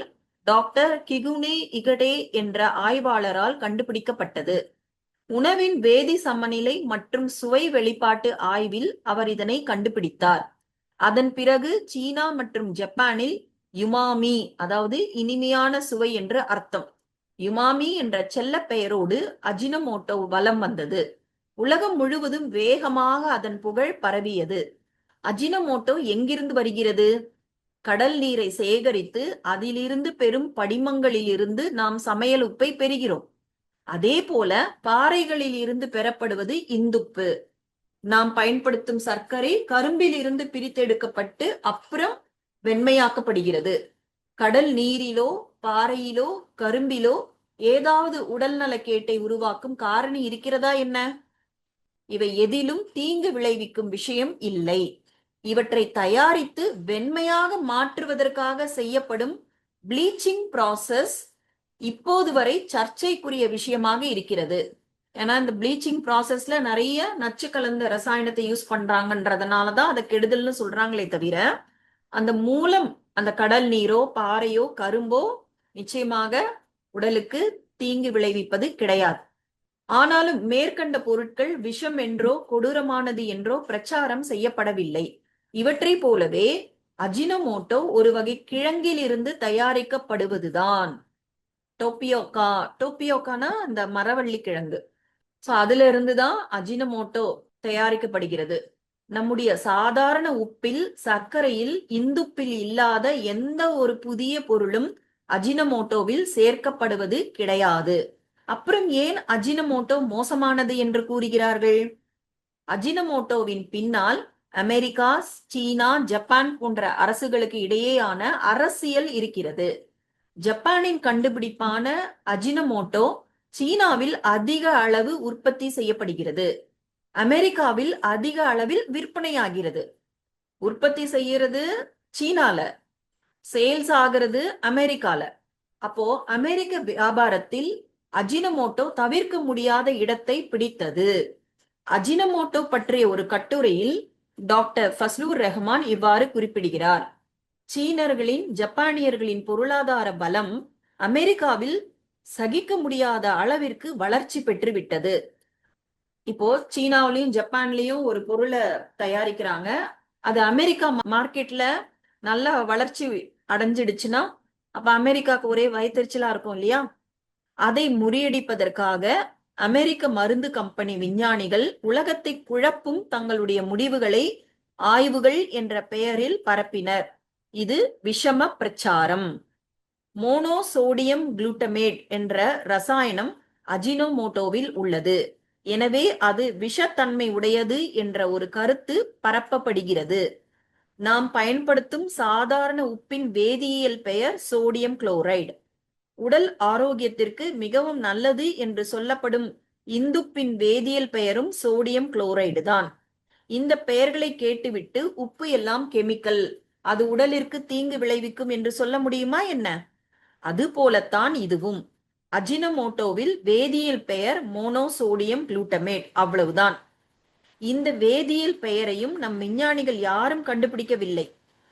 டாக்டர் கிகுனே இகடே என்ற ஆய்வாளரால் கண்டுபிடிக்கப்பட்டது. உணவின் வேதி சமநிலை மற்றும் சுவை வெளிப்பாட்டு ஆய்வில் அவர் இதனை கண்டுபிடித்தார். அதன் பிறகு சீனா மற்றும் ஜப்பானில் யுமாமி, அதாவது இனிமையான சுவை என்று அர்த்தம், யுமாமி என்ற செல்ல பெயரோடு அஜினமோட்டோ வலம் வந்தது. உலகம் முழுவதும் வேகமாக அதன் புகழ் பரவியது. அஜினமோட்டோ எங்கிருந்து வருகிறது? கடல் நீரை சேகரித்து அதிலிருந்து பெறும் படிமங்களிலிருந்து நாம் சமையல் உப்பை பெறுகிறோம். அதே போல பாறைகளில் இருந்து பெறப்படுவது இந்துப்பு. நாம் பயன்படுத்தும் சர்க்கரை கரும்பில் இருந்து பிரித்தெடுக்கப்பட்டு அப்புறம் வெண்மையாக்கப்படுகிறது. கடல் நீரிலோ பாறையிலோ கரும்பிலோ ஏதாவது உடல்நலக்கேட்டை உருவாக்கும் காரணி இருக்கிறதா என்ன? இவை எதிலும் தீங்கு விளைவிக்கும் விஷயம் இல்லை. இவற்றை தயாரித்து வெண்மையாக மாற்றுவதற்காக செய்யப்படும் ப்ளீச்சிங் ப்ராசஸ் இப்போது வரை சர்ச்சைக்குரிய விஷயமாக இருக்கிறது. ஏன்னா இந்த ப்ளீச்சிங் ப்ராசஸ்ல நிறைய நச்சு கலந்த ரசாயனத்தை யூஸ் பண்றாங்கன்றதுனாலதான் அதை கெடுதல்னு சொல்றாங்களே தவிர அந்த மூலம் அந்த கடல் நீரோ பாறையோ கரும்போ நிச்சயமாக உடலுக்கு தீங்கு விளைவிப்பது கிடையாது. ஆனாலும் மேற்கண்ட பொருட்கள் விஷம் என்றோ கொடூரமானது என்றோ பிரச்சாரம் செய்யப்படவில்லை. இவற்றை போலவே அஜினோமோட்டோ ஒரு வகை கிழங்கில் இருந்து தயாரிக்கப்படுவதுதான். டோப்பியோக்கானா அந்த மரவள்ளி கிழங்கு. சோ அதுல இருந்துதான் அஜினோமோட்டோ தயாரிக்கப்படுகிறது. நம்முடைய சாதாரண உப்பில் சர்க்கரையில் இந்துப்பில் இல்லாத எந்த ஒரு புதிய பொருளும் அஜினோமோட்டோவில் சேர்க்கப்படுவது கிடையாது. அப்புறம் ஏன் அஜினோமோட்டோ மோசமானது என்று கூறுகிறார்கள்? அஜினோமோட்டோவின் பின்னால் அமெரிக்கா, சீனா, ஜப்பான் போன்ற அரசுகளுக்கு இடையேயான அரசியல் இருக்கிறது. ஜப்பானின் கண்டுபிடிப்பான அஜினோமோட்டோ சீனாவில் அதிக அளவு உற்பத்தி செய்யப்படுகிறது. அமெரிக்காவில் அதிக அளவில் விற்பனையாகிறது. உற்பத்தி செய்யறது சீனால, சேல்ஸ் ஆகிறது அமெரிக்கால. அப்போ அமெரிக்க வியாபாரத்தில் அஜினோமோட்டோ தவிர்க்க முடியாத இடத்தை பிடித்தது. அஜினோமோட்டோ பற்றிய ஒரு கட்டுரையில் டாக்டர் ஃபஸ்லூர் ரஹ்மான் இவ்வாறு குறிப்பிடுகிறார். சீனர்களின் ஜப்பானியர்களின் பொருளாதார பலம் அமெரிக்காவில் சகிக்க முடியாத அளவிற்கு வளர்ச்சி பெற்றுவிட்டது. இப்போ சீனாவிலையும் ஜப்பான்லயும் ஒரு பொருளை தயாரிக்கிறாங்க, அது அமெரிக்கா மார்க்கெட்ல நல்ல வளர்ச்சி அடைஞ்சிடுச்சுன்னா அப்ப அமெரிக்காவுக்கு ஒரே வயிற்றுச்சலா இருக்கும் இல்லையா? அதை முறியடிப்பதற்காக அமெரிக்க மருந்து கம்பெனி விஞ்ஞானிகள் உலகத்தை குழப்பும் தங்களுடைய முடிவுகளை ஆய்வுகள் என்ற பெயரில் பரப்பினர். இது விஷம பிரச்சாரம். மோனோசோடியம் குளூட்டமேட் என்ற ரசாயனம் அஜினோமோட்டோவில் உள்ளது. எனவே அது விஷத்தன்மை உடையது என்ற ஒரு கருத்து பரப்பப்படுகிறது. நாம் பயன்படுத்தும் சாதாரண உப்பின் வேதியியல் பெயர் சோடியம் குளோரைடு. உடல் ஆரோக்கியத்திற்கு மிகவும் நல்லது என்று சொல்லப்படும் இந்துப்பின் வேதியியல் பெயரும் சோடியம் குளோரைடு தான். இந்த பெயர்களை கேட்டுவிட்டு உப்பு எல்லாம் கெமிக்கல், அது உடலிற்கு தீங்கு விளைவிக்கும் என்று சொல்ல முடியுமா என்ன? அது போலத்தான் இதுவும். அஜினோமோட்டோவில் வேதியியல் பெயர் மோனோசோடியம் குளூட்டமேட், அவ்வளவுதான். இந்த வேதியியல் பெயரையும் நம் விஞ்ஞானிகள் யாரும் கண்டுபிடிக்கவில்லை.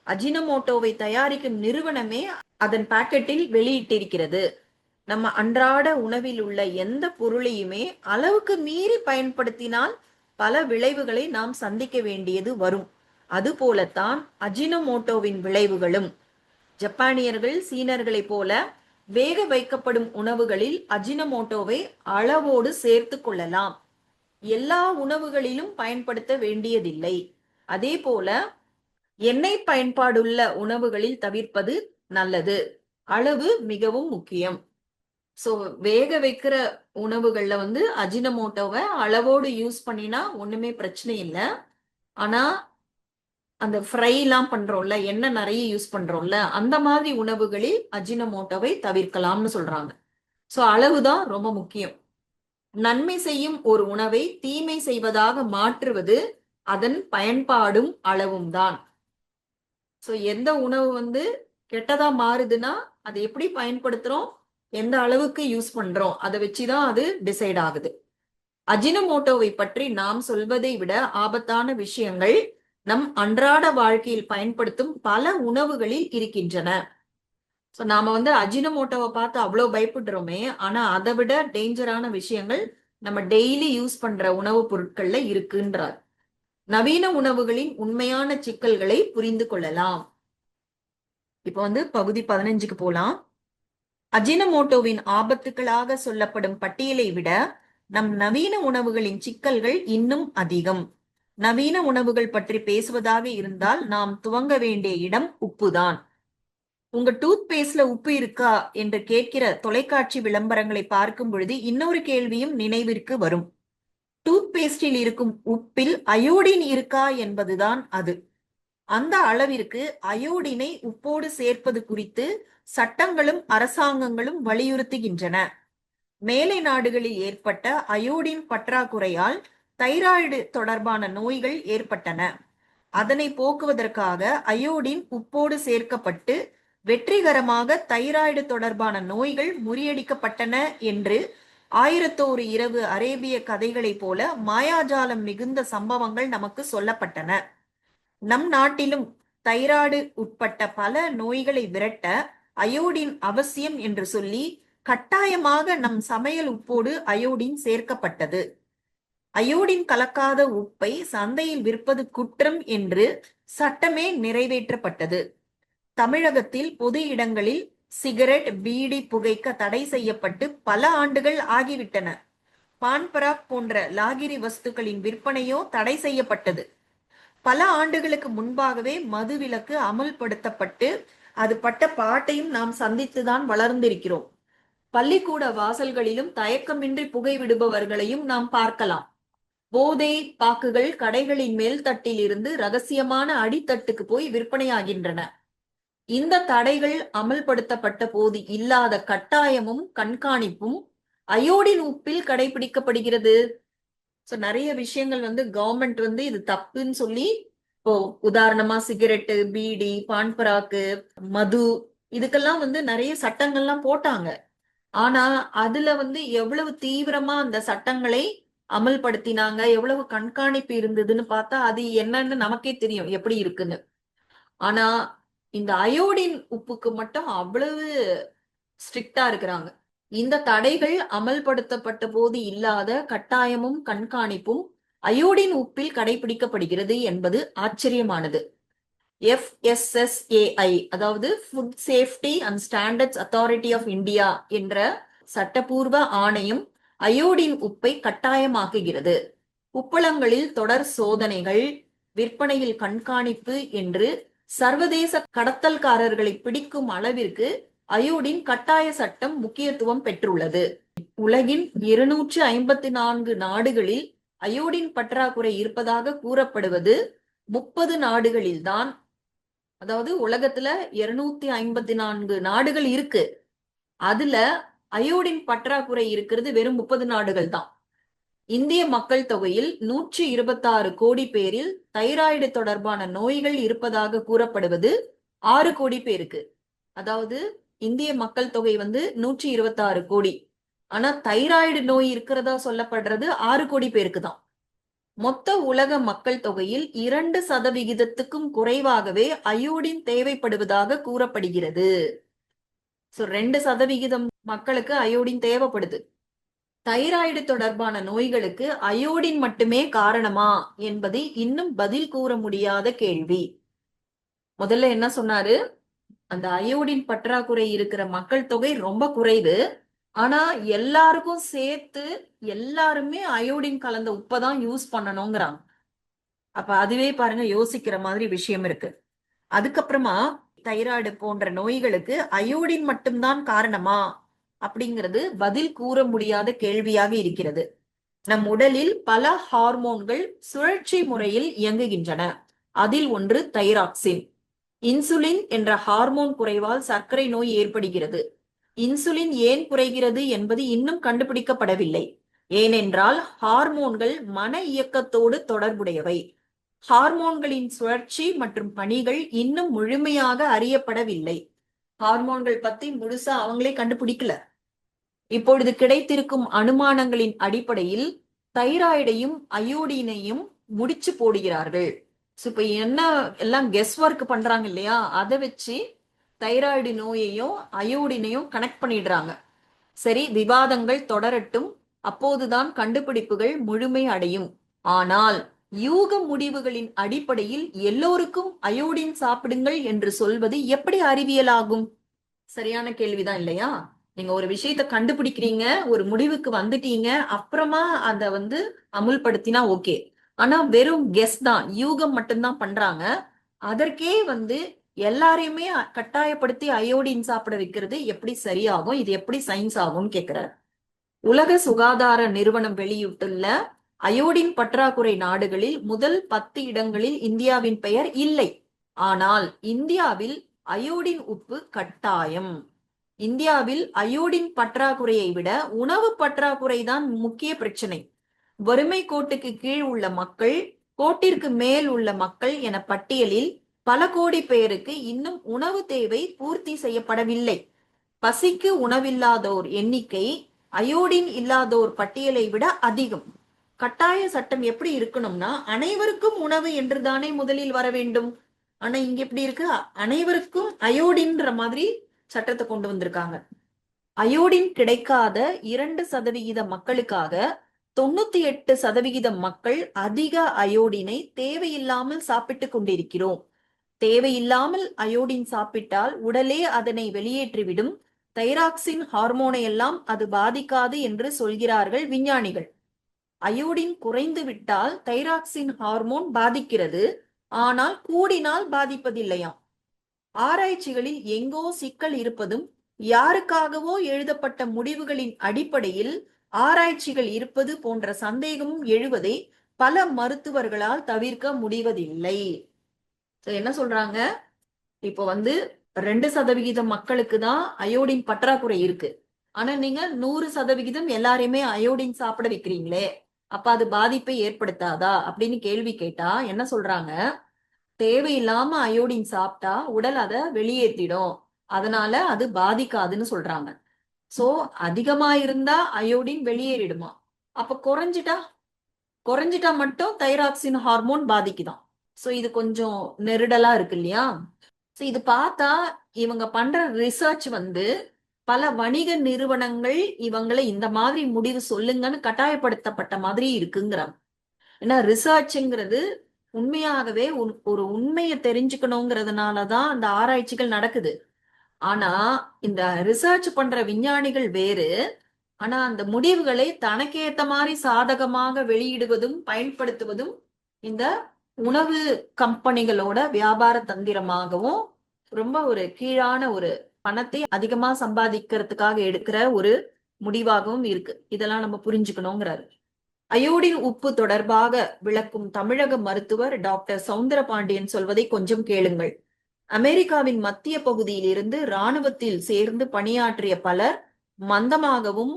அஜினோமோட்டோவை தயாரிக்கும் நிறுவனமே அதன் பாக்கெட்டில் வெளியிட்டிருக்கிறது. நம்ம அன்றாட உணவில் உள்ள எந்த பொருளையுமே அளவுக்கு மீறி பயன்படுத்தினால் பல விளைவுகளை நாம் சந்திக்க வேண்டியது வரும். அது போலத்தான் அஜினோமோட்டோவின் விளைவுகளும். ஜப்பானியர்கள் சீனர்களைப் போல வேக வைக்கப்படும் உணவுகளில் அஜினோமோட்டோவை அளவோடு சேர்த்து கொள்ளலாம். எல்லா உணவுகளிலும் பயன்படுத்த வேண்டியதில்லை. அதே போல எண்ணெய் பயன்பாடுள்ள உணவுகளில் தவிர்ப்பது நல்லது. அளவு மிகவும் முக்கியம். சோ வேக வைக்கிற உணவுகள்ல அஜினோமோட்டோவை அளவோடு யூஸ் பண்ணினா ஒண்ணுமே பிரச்சனை இல்லை. ஆனா அந்த ஃப்ரை எல்லாம் பண்றோம்ல, எண்ணெய் நிறைய யூஸ் பண்றோம்ல, அந்த மாதிரி உணவுகளில் அஜினோமோட்டோவை தவிர்க்கலாம்னு சொல்றாங்க. சோ அளவுதான் ரொம்ப முக்கியம். நன்மை செய்யும் ஒரு உணவை தீமை செய்வதாக மாற்றுவது அதன் பயன்பாடும் அளவும் தான். சோ எந்த உணவு கெட்டதா மாறுதுன்னா அதை எப்படி பயன்படுத்துறோம், எந்த அளவுக்கு யூஸ் பண்றோம், அதை வச்சுதான் அது டிசைட் ஆகுது. அஜினோமோட்டோவை பற்றி நாம் சொல்வதை விட ஆபத்தான விஷயங்கள் நம் அன்றாட வாழ்க்கையில் பயன்படுத்தும் பல உணவுகளில் இருக்கின்றன. சோ நாம அஜினோமோட்டோவை பார்த்து அவ்வளவு பயப்படுறோமே, ஆனா அதை விட டேஞ்சரான விஷயங்கள் நம்ம டெய்லி யூஸ் பண்ற உணவுப் பொருட்கள்ல இருக்குன்றார். நவீன உணவுகளின் உண்மையான சிக்கல்களை புரிந்து கொள்ளலாம். இப்போ பகுதி 15க்கு போலாம். அஜினோமோட்டோவின் ஆபத்துக்களாக சொல்லப்படும் பட்டியலை விட நம் நவீன உணவுகளின் சிக்கல்கள் இன்னும் அதிகம். நவீன உணவுகள் பற்றி பேசுவதாக இருந்தால் நாம் துவங்க வேண்டிய இடம் உப்புதான். உங்க டூத் பேஸ்ட்ல உப்பு இருக்கா என்று கேட்கிற தொலைக்காட்சி விளம்பரங்களை பார்க்கும் பொழுது இன்னொரு கேள்வியும் நினைவிற்கு வரும். டூத் பேஸ்டில் இருக்கும் உப்பில் அயோடின் இருக்கா என்பதுதான் அது. அந்த அளவிற்கு அயோடினை உப்போடு சேர்ப்பது குறித்து சட்டங்களும் அரசாங்கங்களும் வலியுறுத்துகின்றன. மேலை நாடுகளில் ஏற்பட்ட அயோடின் பற்றாக்குறையால் தைராய்டு தொடர்பான நோய்கள் ஏற்பட்டன. அதனை போக்குவதற்காக அயோடின் உப்போடு சேர்க்கப்பட்டு வெற்றிகரமாக தைராய்டு தொடர்பான நோய்கள் முறியடிக்கப்பட்டன என்று 1001 இரவு அரேபிய கதைகளைப் போல மாயாஜாலம் மிகுந்த சம்பவங்கள் நமக்கு சொல்லப்பட்டன. நம் நாட்டிலும் தைராய்டு உட்பட்ட பல நோய்களை விரட்ட அயோடின் அவசியம் என்று சொல்லி கட்டாயமாக நம் சமையல் உப்போடு அயோடின் சேர்க்கப்பட்டது. அயோடின் கலக்காத உப்பை சந்தையில் விற்பது குற்றம் என்று சட்டமே நிறைவேற்றப்பட்டது. தமிழகத்தில் பொது இடங்களில் சிகரெட், பீடி புகைக்க தடை செய்யப்பட்டு பல ஆண்டுகள் ஆகிவிட்டன. பான்பராக் போன்ற லாகிரி வஸ்துக்களின் விற்பனையோ தடை செய்யப்பட்டது. பல ஆண்டுகளுக்கு முன்பாகவே மது விலக்கு அமல்படுத்தப்பட்டு அது பட்ட பாட்டையும் நாம் சந்தித்துதான் வளர்ந்திருக்கிறோம். பள்ளிக்கூட வாசல்களிலும் தயக்கமின்றி புகை விடுபவர்களையும் நாம் பார்க்கலாம். போதை பாக்குகள் கடைகளின் மேல் தட்டில் இருந்து ரகசியமான அடித்தட்டுக்கு போய் விற்பனையாகின்றன. இந்த தடைகள் அமல்படுத்தப்பட்ட போது இல்லாத கட்டாயமும் கண்காணிப்பும் அயோடின் உப்பில் கடைபிடிக்கப்படுகிறது. சோ நிறைய விஷயங்கள் கவர்மெண்ட் இது தப்புன்னு சொல்லி, இப்போ உதாரணமா சிகரெட்டு, பீடி, பான்பராக்கு, மது இதுக்கெல்லாம் நிறைய சட்டங்கள்லாம் போட்டாங்க. ஆனா அதுல எவ்வளவு தீவிரமா அந்த சட்டங்களை அமல்படுத்தினாங்க, எவ்வளவு கண்காணிப்பு இருந்ததுன்னு பார்த்தா அது என்னன்னு நமக்கே தெரியும் எப்படி இருக்குன்னு. ஆனா இந்த அயோடின் உப்புக்கு மட்டும் அவ்வளவு ஸ்ட்ரிக்டா இருக்கிறாங்க. இந்த தடைகள் அமல்படுத்தப்பட்ட போது இல்லாத கட்டாயமும் கண்காணிப்பும் அயோடின் உப்பில் கடைபிடிக்கப்படுகிறது என்பது ஆச்சரியமானது. FSSAI, அதாவது food safety and standards authority of India என்ற சட்டப்பூர்வ ஆணையம் அயோடின் உப்பை கட்டாயமாக்குகிறது. உப்பளங்களில் தொடர் சோதனைகள், விற்பனையில் கண்காணிப்பு என்று சர்வதேச கடத்தல்காரர்களை பிடிக்கும் அளவிற்கு அயோடின் கட்டாய சட்டம் முக்கியத்துவம் பெற்றுள்ளது. உலகின் 254 நாடுகளில் அயோடின் பற்றாக்குறை இருப்பதாக கூறப்படுவது 30 நாடுகளில்தான். அதாவது உலகத்துல 254 நாடுகள் இருக்கு, அதுல அயோடின் பற்றாக்குறை இருக்கிறது வெறும் 30 நாடுகள் தான். இந்திய மக்கள் தொகையில் 126 கோடி பேரில் தைராய்டு தொடர்பான நோய்கள் இருப்பதாக கூறப்படுவது 6 கோடி பேருக்கு. அதாவது இந்திய மக்கள் தொகை 126 கோடி, ஆனா தைராய்டு நோய் இருக்கிறதா சொல்லப்படுறது 6 கோடி பேருக்கு தான். மொத்த உலக மக்கள் தொகையில் 2% குறைவாகவே அயோடின் தேவைப்படுவதாக கூறப்படுகிறது. 2% மக்களுக்கு அயோடின் தேவைப்படுது. தைராய்டு தொடர்பான நோய்களுக்கு அயோடின் மட்டுமே காரணமா என்பது இன்னும் பதில் கூற முடியாத கேள்வி. முதல்ல என்ன சொன்னாரு, அந்த அயோடின் பற்றாக்குறை இருக்கிற மக்கள் தொகை ரொம்ப குறைவு, ஆனா எல்லாருக்கும் சேர்த்து எல்லாருமே அயோடின் கலந்த உப்பதான் யூஸ் பண்ணணுங்கிறாங்க. அப்ப அதுவே பாருங்க, யோசிக்கிற மாதிரி விஷயம் இருக்கு. அதுக்கப்புறமா தைராய்டு போன்ற நோய்களுக்கு அயோடின் மட்டும்தான் காரணமா அப்படிங்கிறது பதில் கூற முடியாத கேள்வியாக இருக்கிறது. நம் உடலில் பல ஹார்மோன்கள் சுழற்சி முறையில் இயங்குகின்றன. அதில் ஒன்று தைராக்சின். இன்சுலின் என்ற ஹார்மோன் குறைவால் சர்க்கரை நோய் ஏற்படுகிறது. இன்சுலின் ஏன் குறைகிறது என்பது இன்னும் கண்டுபிடிக்கப்படவில்லை. ஏனென்றால் ஹார்மோன்கள் மன இயக்கத்தோடு தொடர்புடையவை. ஹார்மோன்களின் சுழற்சி மற்றும் பணிகள் இன்னும் முழுமையாக அறியப்படவில்லை. ஹார்மோன்கள் பத்தி முழுசா அவங்களே கண்டுபிடிக்கல. இப்பொழுது கிடைத்திருக்கும் அனுமானங்களின் அடிப்படையில் தைராய்டையும் அயோடினையும் முடிச்சு போடுகிறார்கள். இப்ப என்ன எல்லாம் கெஸ் ஒர்க் பண்றாங்க இல்லையா, அதை வச்சு தைராய்டு நோயையும் அயோடினையும் கனெக்ட் பண்ணிடுறாங்க. சரி, விவாதங்கள் தொடரட்டும், அப்போதுதான் கண்டுபிடிப்புகள் முழுமை அடையும். ஆனால் யூக முடிவுகளின் அடிப்படையில் எல்லோருக்கும் அயோடின் சாப்பிடுங்கள் என்று சொல்வது எப்படி அறிவியலாகும்? சரியான கேள்விதான் இல்லையா? நீங்க ஒரு விஷயத்த கண்டுபிடிக்கிறீங்க, ஒரு முடிவுக்கு வந்துட்டீங்க, அப்புறமா அத அமுல்படுத்தினா ஓகே. ஆனா வெறும் கெஸ் தான், யூகம் மட்டும்தான் பண்றாங்க. அதற்கே எல்லாரையுமே கட்டாயப்படுத்தி அயோடின் சாப்பிட வைக்கிறது எப்படி சரியாகும், இது எப்படி சயின்ஸ் ஆகும்னு கேக்குறாரு. உலக சுகாதார நிறுவனம் வெளியிட்டுள்ள அயோடின் பற்றாக்குறை நாடுகளில் முதல் 10 இடங்களில் இந்தியாவின் பெயர் இல்லை. ஆனால் இந்தியாவில் அயோடின் உப்பு கட்டாயம். இந்தியாவில் அயோடின் பற்றாக்குறையை விட உணவு பற்றாக்குறை தான் முக்கிய பிரச்சனை. வறுமை கோட்டுக்கு கீழ் உள்ள மக்கள், கோட்டிற்கு மேல் உள்ள மக்கள் என பட்டியலில் பல கோடி பேருக்கு இன்னும் உணவு தேவை பூர்த்தி செய்யப்படவில்லை. பசிக்கு உணவில்லாதோர் எண்ணிக்கை அயோடின் இல்லாதோர் பட்டியலை விட அதிகம். கட்டாய சட்டம் எப்படி இருக்கணும்னா, அனைவருக்கும் உணவு என்றுதானே முதலில் வர வேண்டும். ஆனா இங்க எப்படி இருக்கு, அனைவருக்கும் அயோடின்ற மாதிரி சட்டத்தை கொண்டு வந்திருக்காங்க. அயோடின் கிடைக்காத 2% மக்களுக்காக 98% மக்கள் அதிக அயோடினை தேவையில்லாமல் சாப்பிட்டு கொண்டிருக்கிறோம். தேவையில்லாமல் அயோடின் சாப்பிட்டால் உடலே அதனை வெளியேற்றிவிடும். தைராக்சின் ஹார்மோனை எல்லாம் அது பாதிக்காது என்று சொல்கிறார்கள் விஞ்ஞானிகள். அயோடின் குறைந்து விட்டால் தைராக்சின் ஹார்மோன் பாதிக்கிறது, ஆனால் கூடினால் பாதிப்பதில்லையாம். ஆராய்ச்சிகளில் எங்கோ சிக்கல் இருப்பதும் யாருக்காகவோ எழுதப்பட்ட முடிவுகளின் அடிப்படையில் ஆராய்ச்சிகள் இருப்பது போன்ற சந்தேகமும் எழுவதை பல மருத்துவர்களால் தவிர்க்க முடிவதில்லை. என்ன சொல்றாங்க, இப்போ 2% மக்களுக்கு தான் அயோடின் பற்றாக்குறை இருக்கு. ஆனா நீங்க 100% எல்லாரையுமே அயோடின் சாப்பிட வைக்கிறீங்களே, அப்ப அது பாதிப்பை ஏற்படுத்தாதா அப்படின்னு கேள்வி கேட்டா என்ன சொல்றாங்க, தேவையில்லாம அயோடின் சாப்பிட்டா உடல் அதை வெளியேற்றிடும், அதனால அது பாதிக்காதுன்னு சொல்றாங்க. சோ அதிகமா இருந்தா அயோடின் வெளியேறிடுமா, அப்ப குறைஞ்சிட்டா மட்டும் தைராக்சின் ஹார்மோன் பாதிக்குதாம். சோ இது கொஞ்சம் நெருடலா இருக்கு இல்லையா. சோ இது பார்த்தா இவங்க பண்ற ரிசர்ச் பல வணிக நிறுவனங்கள் இவங்களை இந்த மாதிரி முடிவு சொல்லுங்கன்னு கட்டாயப்படுத்தப்பட்ட மாதிரி இருக்குங்கிறாங்க. ஏன்னா ரிசர்ச்ங்கிறது உண்மையாகவே ஒரு உண்மையை தெரிஞ்சுக்கணுங்கிறதுனாலதான் அந்த ஆராய்ச்சிகள் நடக்குது. ஆனா இந்த ரிசர்ச் பண்ற விஞ்ஞானிகள் வேறு, ஆனா அந்த முடிவுகளை தனக்கேத்த மாதிரி சாதகமாக வெளியிடுவதும் பயன்படுத்துவதும் இந்த உணவு கம்பெனிகளோட வியாபார தந்திரமாகவும் ரொம்ப ஒரு கீழான ஒரு பணத்தை அதிகமா சம்பாதிக்கிறதுக்காக எடுக்கிற ஒரு முடிவாகவும் இருக்கு. இதெல்லாம் நம்ம புரிஞ்சுக்கணுங்கிறாரு. அயோடின் உப்பு தொடர்பாக விளக்கும் தமிழக மருத்துவர் டாக்டர் சவுந்தரபாண்டியன் சொல்வதை கொஞ்சம் கேளுங்கள். அமெரிக்காவின் மத்திய பகுதியில் இருந்து இராணுவத்தில் சேர்ந்து பணியாற்றிய பலர் மந்தமாகவும்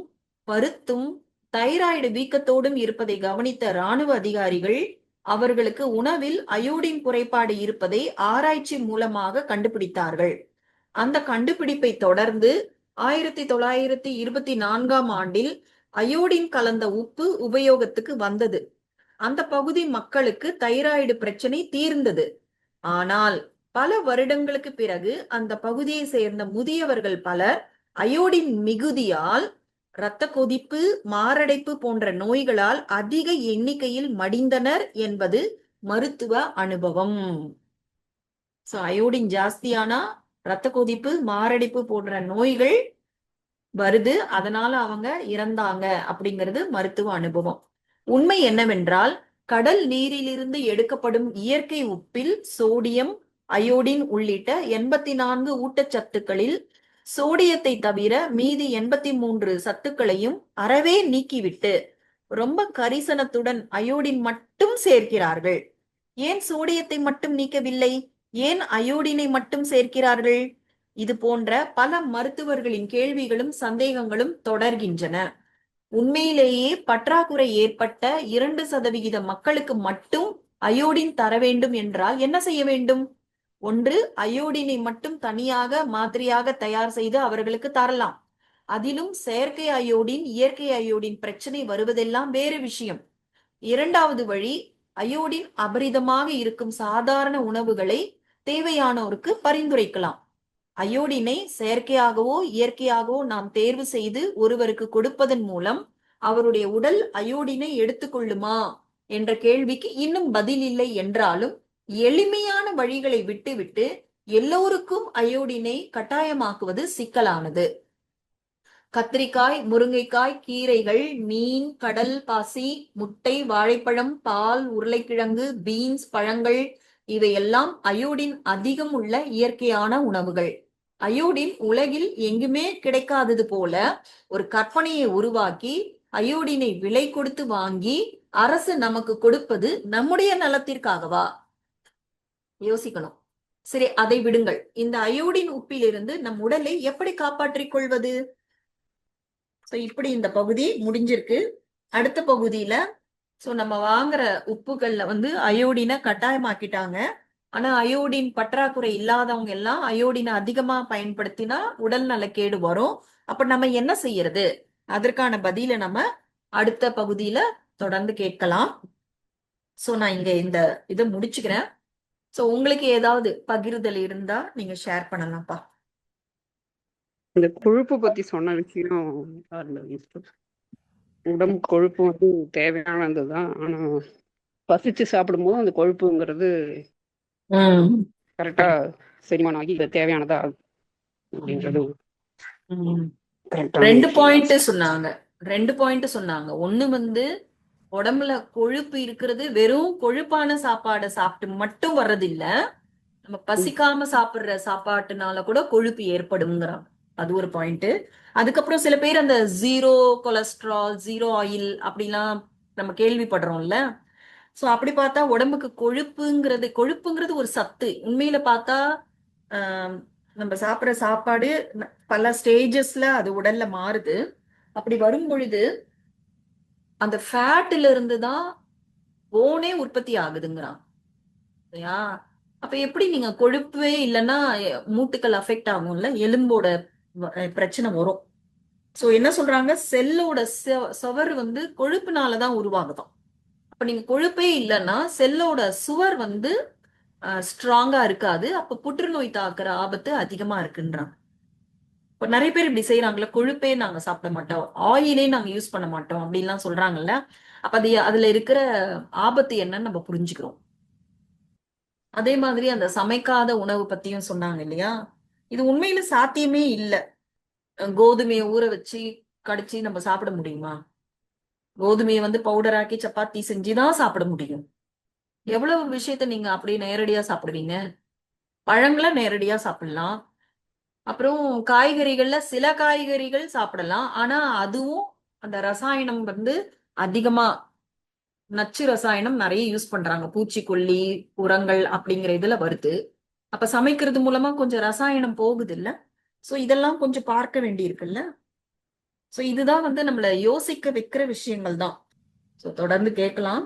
பருத்தும் தைராய்டு வீக்கத்தோடும் இருப்பதை கவனித்த இராணுவ அதிகாரிகள் அவர்களுக்கு உணவில் அயோடின் குறைபாடு இருப்பதை ஆராய்ச்சி மூலமாக கண்டுபிடித்தார்கள். அந்த கண்டுபிடிப்பை தொடர்ந்து 1924ஆம் ஆண்டில் அயோடின் கலந்த உப்பு உபயோகத்துக்கு வந்தது. அந்த பகுதி மக்களுக்கு தைராய்டு பிரச்சனை தீர்ந்தது. ஆனால் பல வருடங்களுக்கு பிறகு அந்த பகுதியை சேர்ந்த முதியவர்கள் பலர் அயோடின் மிகுதியால் இரத்த கொதிப்பு, மாரடைப்பு போன்ற நோய்களால் அதிக எண்ணிக்கையில் மடிந்தனர் என்பது மருத்துவ அனுபவம். சோ அயோடின் ஜாஸ்தியானா இரத்த கொதிப்பு, மாரடைப்பு போன்ற நோய்கள் வருது, அதனால அவங்க இறந்தாங்க அப்படிங்கிறது மருத்துவ அனுபவம். உண்மை என்னவென்றால் கடல் நீரிலிருந்து எடுக்கப்படும் இயற்கை உப்பில் சோடியம், அயோடின் உள்ளிட்ட 84 ஊட்டச்சத்துக்களில் சோடியத்தை தவிர மீதி 83 சத்துக்களையும் அறவே நீக்கிவிட்டு ரொம்ப கரிசனத்துடன் அயோடின் மட்டும் சேர்க்கிறார்கள். ஏன் சோடியத்தை மட்டும் நீக்கவில்லை, ஏன் அயோடினை மட்டும் சேர்க்கிறார்கள்? இது போன்ற பல மருத்துவர்களின் கேள்விகளும் சந்தேகங்களும் தொடர்கின்றன. உண்மையிலேயே பற்றாக்குறை ஏற்பட்ட 2% மக்களுக்கு மட்டும் அயோடின் தர வேண்டும் என்றால் என்ன செய்ய வேண்டும்? ஒன்று, அயோடினை மட்டும் தனியாக மாத்திரையாக தயார் செய்து அவர்களுக்கு தரலாம். அதிலும் செயற்கை அயோடின், இயற்கை அயோடின் பிரச்சனை வருவதெல்லாம் வேறு விஷயம். இரண்டாவது வழி, அயோடின் அபரிதமாக இருக்கும் சாதாரண உணவுகளை தேவையானோருக்கு பரிந்துரைக்கலாம். அயோடினை செயற்கையாகவோ இயற்கையாகவோ நாம் தேர்வு செய்து ஒருவருக்கு கொடுப்பதன் மூலம் அவருடைய உடல் அயோடினை எடுத்துக்கொள்ளுமா என்ற கேள்விக்கு இன்னும் பதில் இல்லை என்றாலும் எளிமையான வழிகளை விட்டுவிட்டு எல்லோருக்கும் அயோடினை கட்டாயமாக்குவது சிக்கலானது. கத்திரிக்காய், முருங்கைக்காய், கீரைகள், மீன், கடல் பாசி, முட்டை, வாழைப்பழம், பால், உருளைக்கிழங்கு, பீன்ஸ், பழங்கள் இவையெல்லாம் அயோடின் அதிகம் உள்ள இயற்கையான உணவுகள். அயோடின் உலகில் எங்குமே கிடைக்காதது போல ஒரு கற்பனையை உருவாக்கி அயோடினை விலை கொடுத்து வாங்கி அரசு நமக்கு கொடுப்பது நம்முடைய நலத்திற்காகவா? யோசிக்கணும். சரி, அதை விடுங்கள். இந்த அயோடின் உப்பிலிருந்து நம் உடலை எப்படி காப்பாற்றிக் கொள்வது? இப்படி இந்த பகுதி முடிஞ்சிருக்கு. அடுத்த பகுதியில நம்ம வாங்குற உப்புகள்ல அயோடினை கட்டாயமாக்கிட்டாங்க. ஆனா அயோடின் பற்றாக்குறை இல்லாதவங்க எல்லாம் அயோடினை அதிகமா பயன்படுத்தினா உடல் நலக்கேடு வரும். அப்ப நம்ம என்ன செய்யறது? அதற்கான பதில நம்ம அடுத்த பகுதியில தொடர்ந்து கேட்கலாம். நான் இங்க இந்த இதை முடிச்சுக்கிறேன். உங்களுக்கு ஏதாவது பகிர்தல் இருந்தா நீங்க ஷேர் பண்ணலாம்ப்பா. இந்த கொழுப்பு பத்தி சொன்ன விஷயம் உடம்பு கொழுப்பு தேவையானதுதான். ஆனா பசிச்சு சாப்பிடும்போது அந்த கொழுப்புங்கிறது கரெக்டா செரிமானம் ஆகி இது தேவையானதா அப்படின்றது ரெண்டு பாயிண்ட் சொன்னாங்க. ஒண்ணு உடம்புல கொழுப்பு இருக்கிறது வெறும் கொழுப்பான சாப்பாடை சாப்பிட்டு மட்டும் வர்றது இல்ல, நம்ம பசிக்காம சாப்பிடுற சாப்பாட்டுனால கூட கொழுப்பு ஏற்படும்ங்கிறாங்க. அது ஒரு பாயிண்ட். அதுக்கப்புறம் சில பேர் அந்த 0 கொலஸ்ட்ரால் 0 ஆயில் அப்படிலாம் நம்ம கேள்விப்படுறோம்ல. அப்படி பார்த்தா உடம்புக்கு கொழுப்புங்கிறது ஒரு சத்து. உண்மையில பார்த்தா நம்ம சாப்பிடுற சாப்பாடு பல ஸ்டேஜஸ்ல அது உடல்ல மாறுது. அப்படி வரும் பொழுது அந்த ஃபேட்ல இருந்துதான் போனே உற்பத்தி ஆகுதுங்கிறான். அப்ப எப்படி நீங்க கொழுப்பே இல்லைன்னா மூட்டுக்கள் அஃபெக்ட் ஆகும்ல, எலும்போட பிரச்சனை வரும். என்ன சொல்றாங்க, செல்லோட சுவர் கொழுப்புனாலதான் உருவாகுதாம். அப்ப நீங்க கொழுப்பே இல்லைன்னா செல்லோட சுவர் ஸ்ட்ராங்கா இருக்காது. அப்ப புற்றுநோய் தாக்குற ஆபத்து அதிகமா இருக்குன்றாங்க. இப்ப நிறைய பேர் இப்படி செய்யறாங்கல்ல, கொழுப்பே நாங்க சாப்பிட மாட்டோம், ஆயிலே நாங்க யூஸ் பண்ண மாட்டோம் அப்படின்லாம் சொல்றாங்கல்ல. அப்ப அதுல இருக்கிற ஆபத்து என்னன்னு நம்ம புரிஞ்சுக்கிறோம். அதே மாதிரி அந்த சமைக்காத உணவு பத்தியும் சொன்னாங்க இல்லையா? இது உண்மையில சாத்தியமே இல்லை. கோதுமையை ஊற வச்சு கடிச்சு நம்ம சாப்பிட முடியுமா? கோதுமையை பவுடர் ஆக்கி சப்பாத்தி செஞ்சுதான் சாப்பிட முடியும். எவ்வளவு விஷயத்த நீங்க அப்படியே நேரடியா சாப்பிடுவீங்க? பழங்களை நேரடியா சாப்பிடலாம். அப்புறம் காய்கறிகள்ல சில காய்கறிகள் சாப்பிடலாம். ஆனா அதுவும் அந்த ரசாயனம் அதிகமா நச்சு ரசாயனம் நிறைய யூஸ் பண்றாங்க. பூச்சிக்கொல்லி உரங்கள் அப்படிங்கிற இதுல வருது. அப்ப சமைக்கிறது மூலமா கொஞ்சம் ரசாயனம் போகுது இல்ல? இதெல்லாம் கொஞ்சம் பார்க்க வேண்டி இருக்குல்ல. இதுதான் நம்மள யோசிக்க வைக்கிற விஷயங்கள் தான். தொடர்ந்து கேட்கலாம்.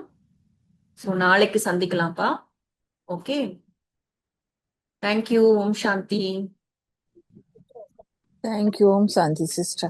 நாளைக்கு சந்திக்கலாம்ப்பா. Okay, thank you. ஓம் சாந்தி. Thank you, Om Shanti sister.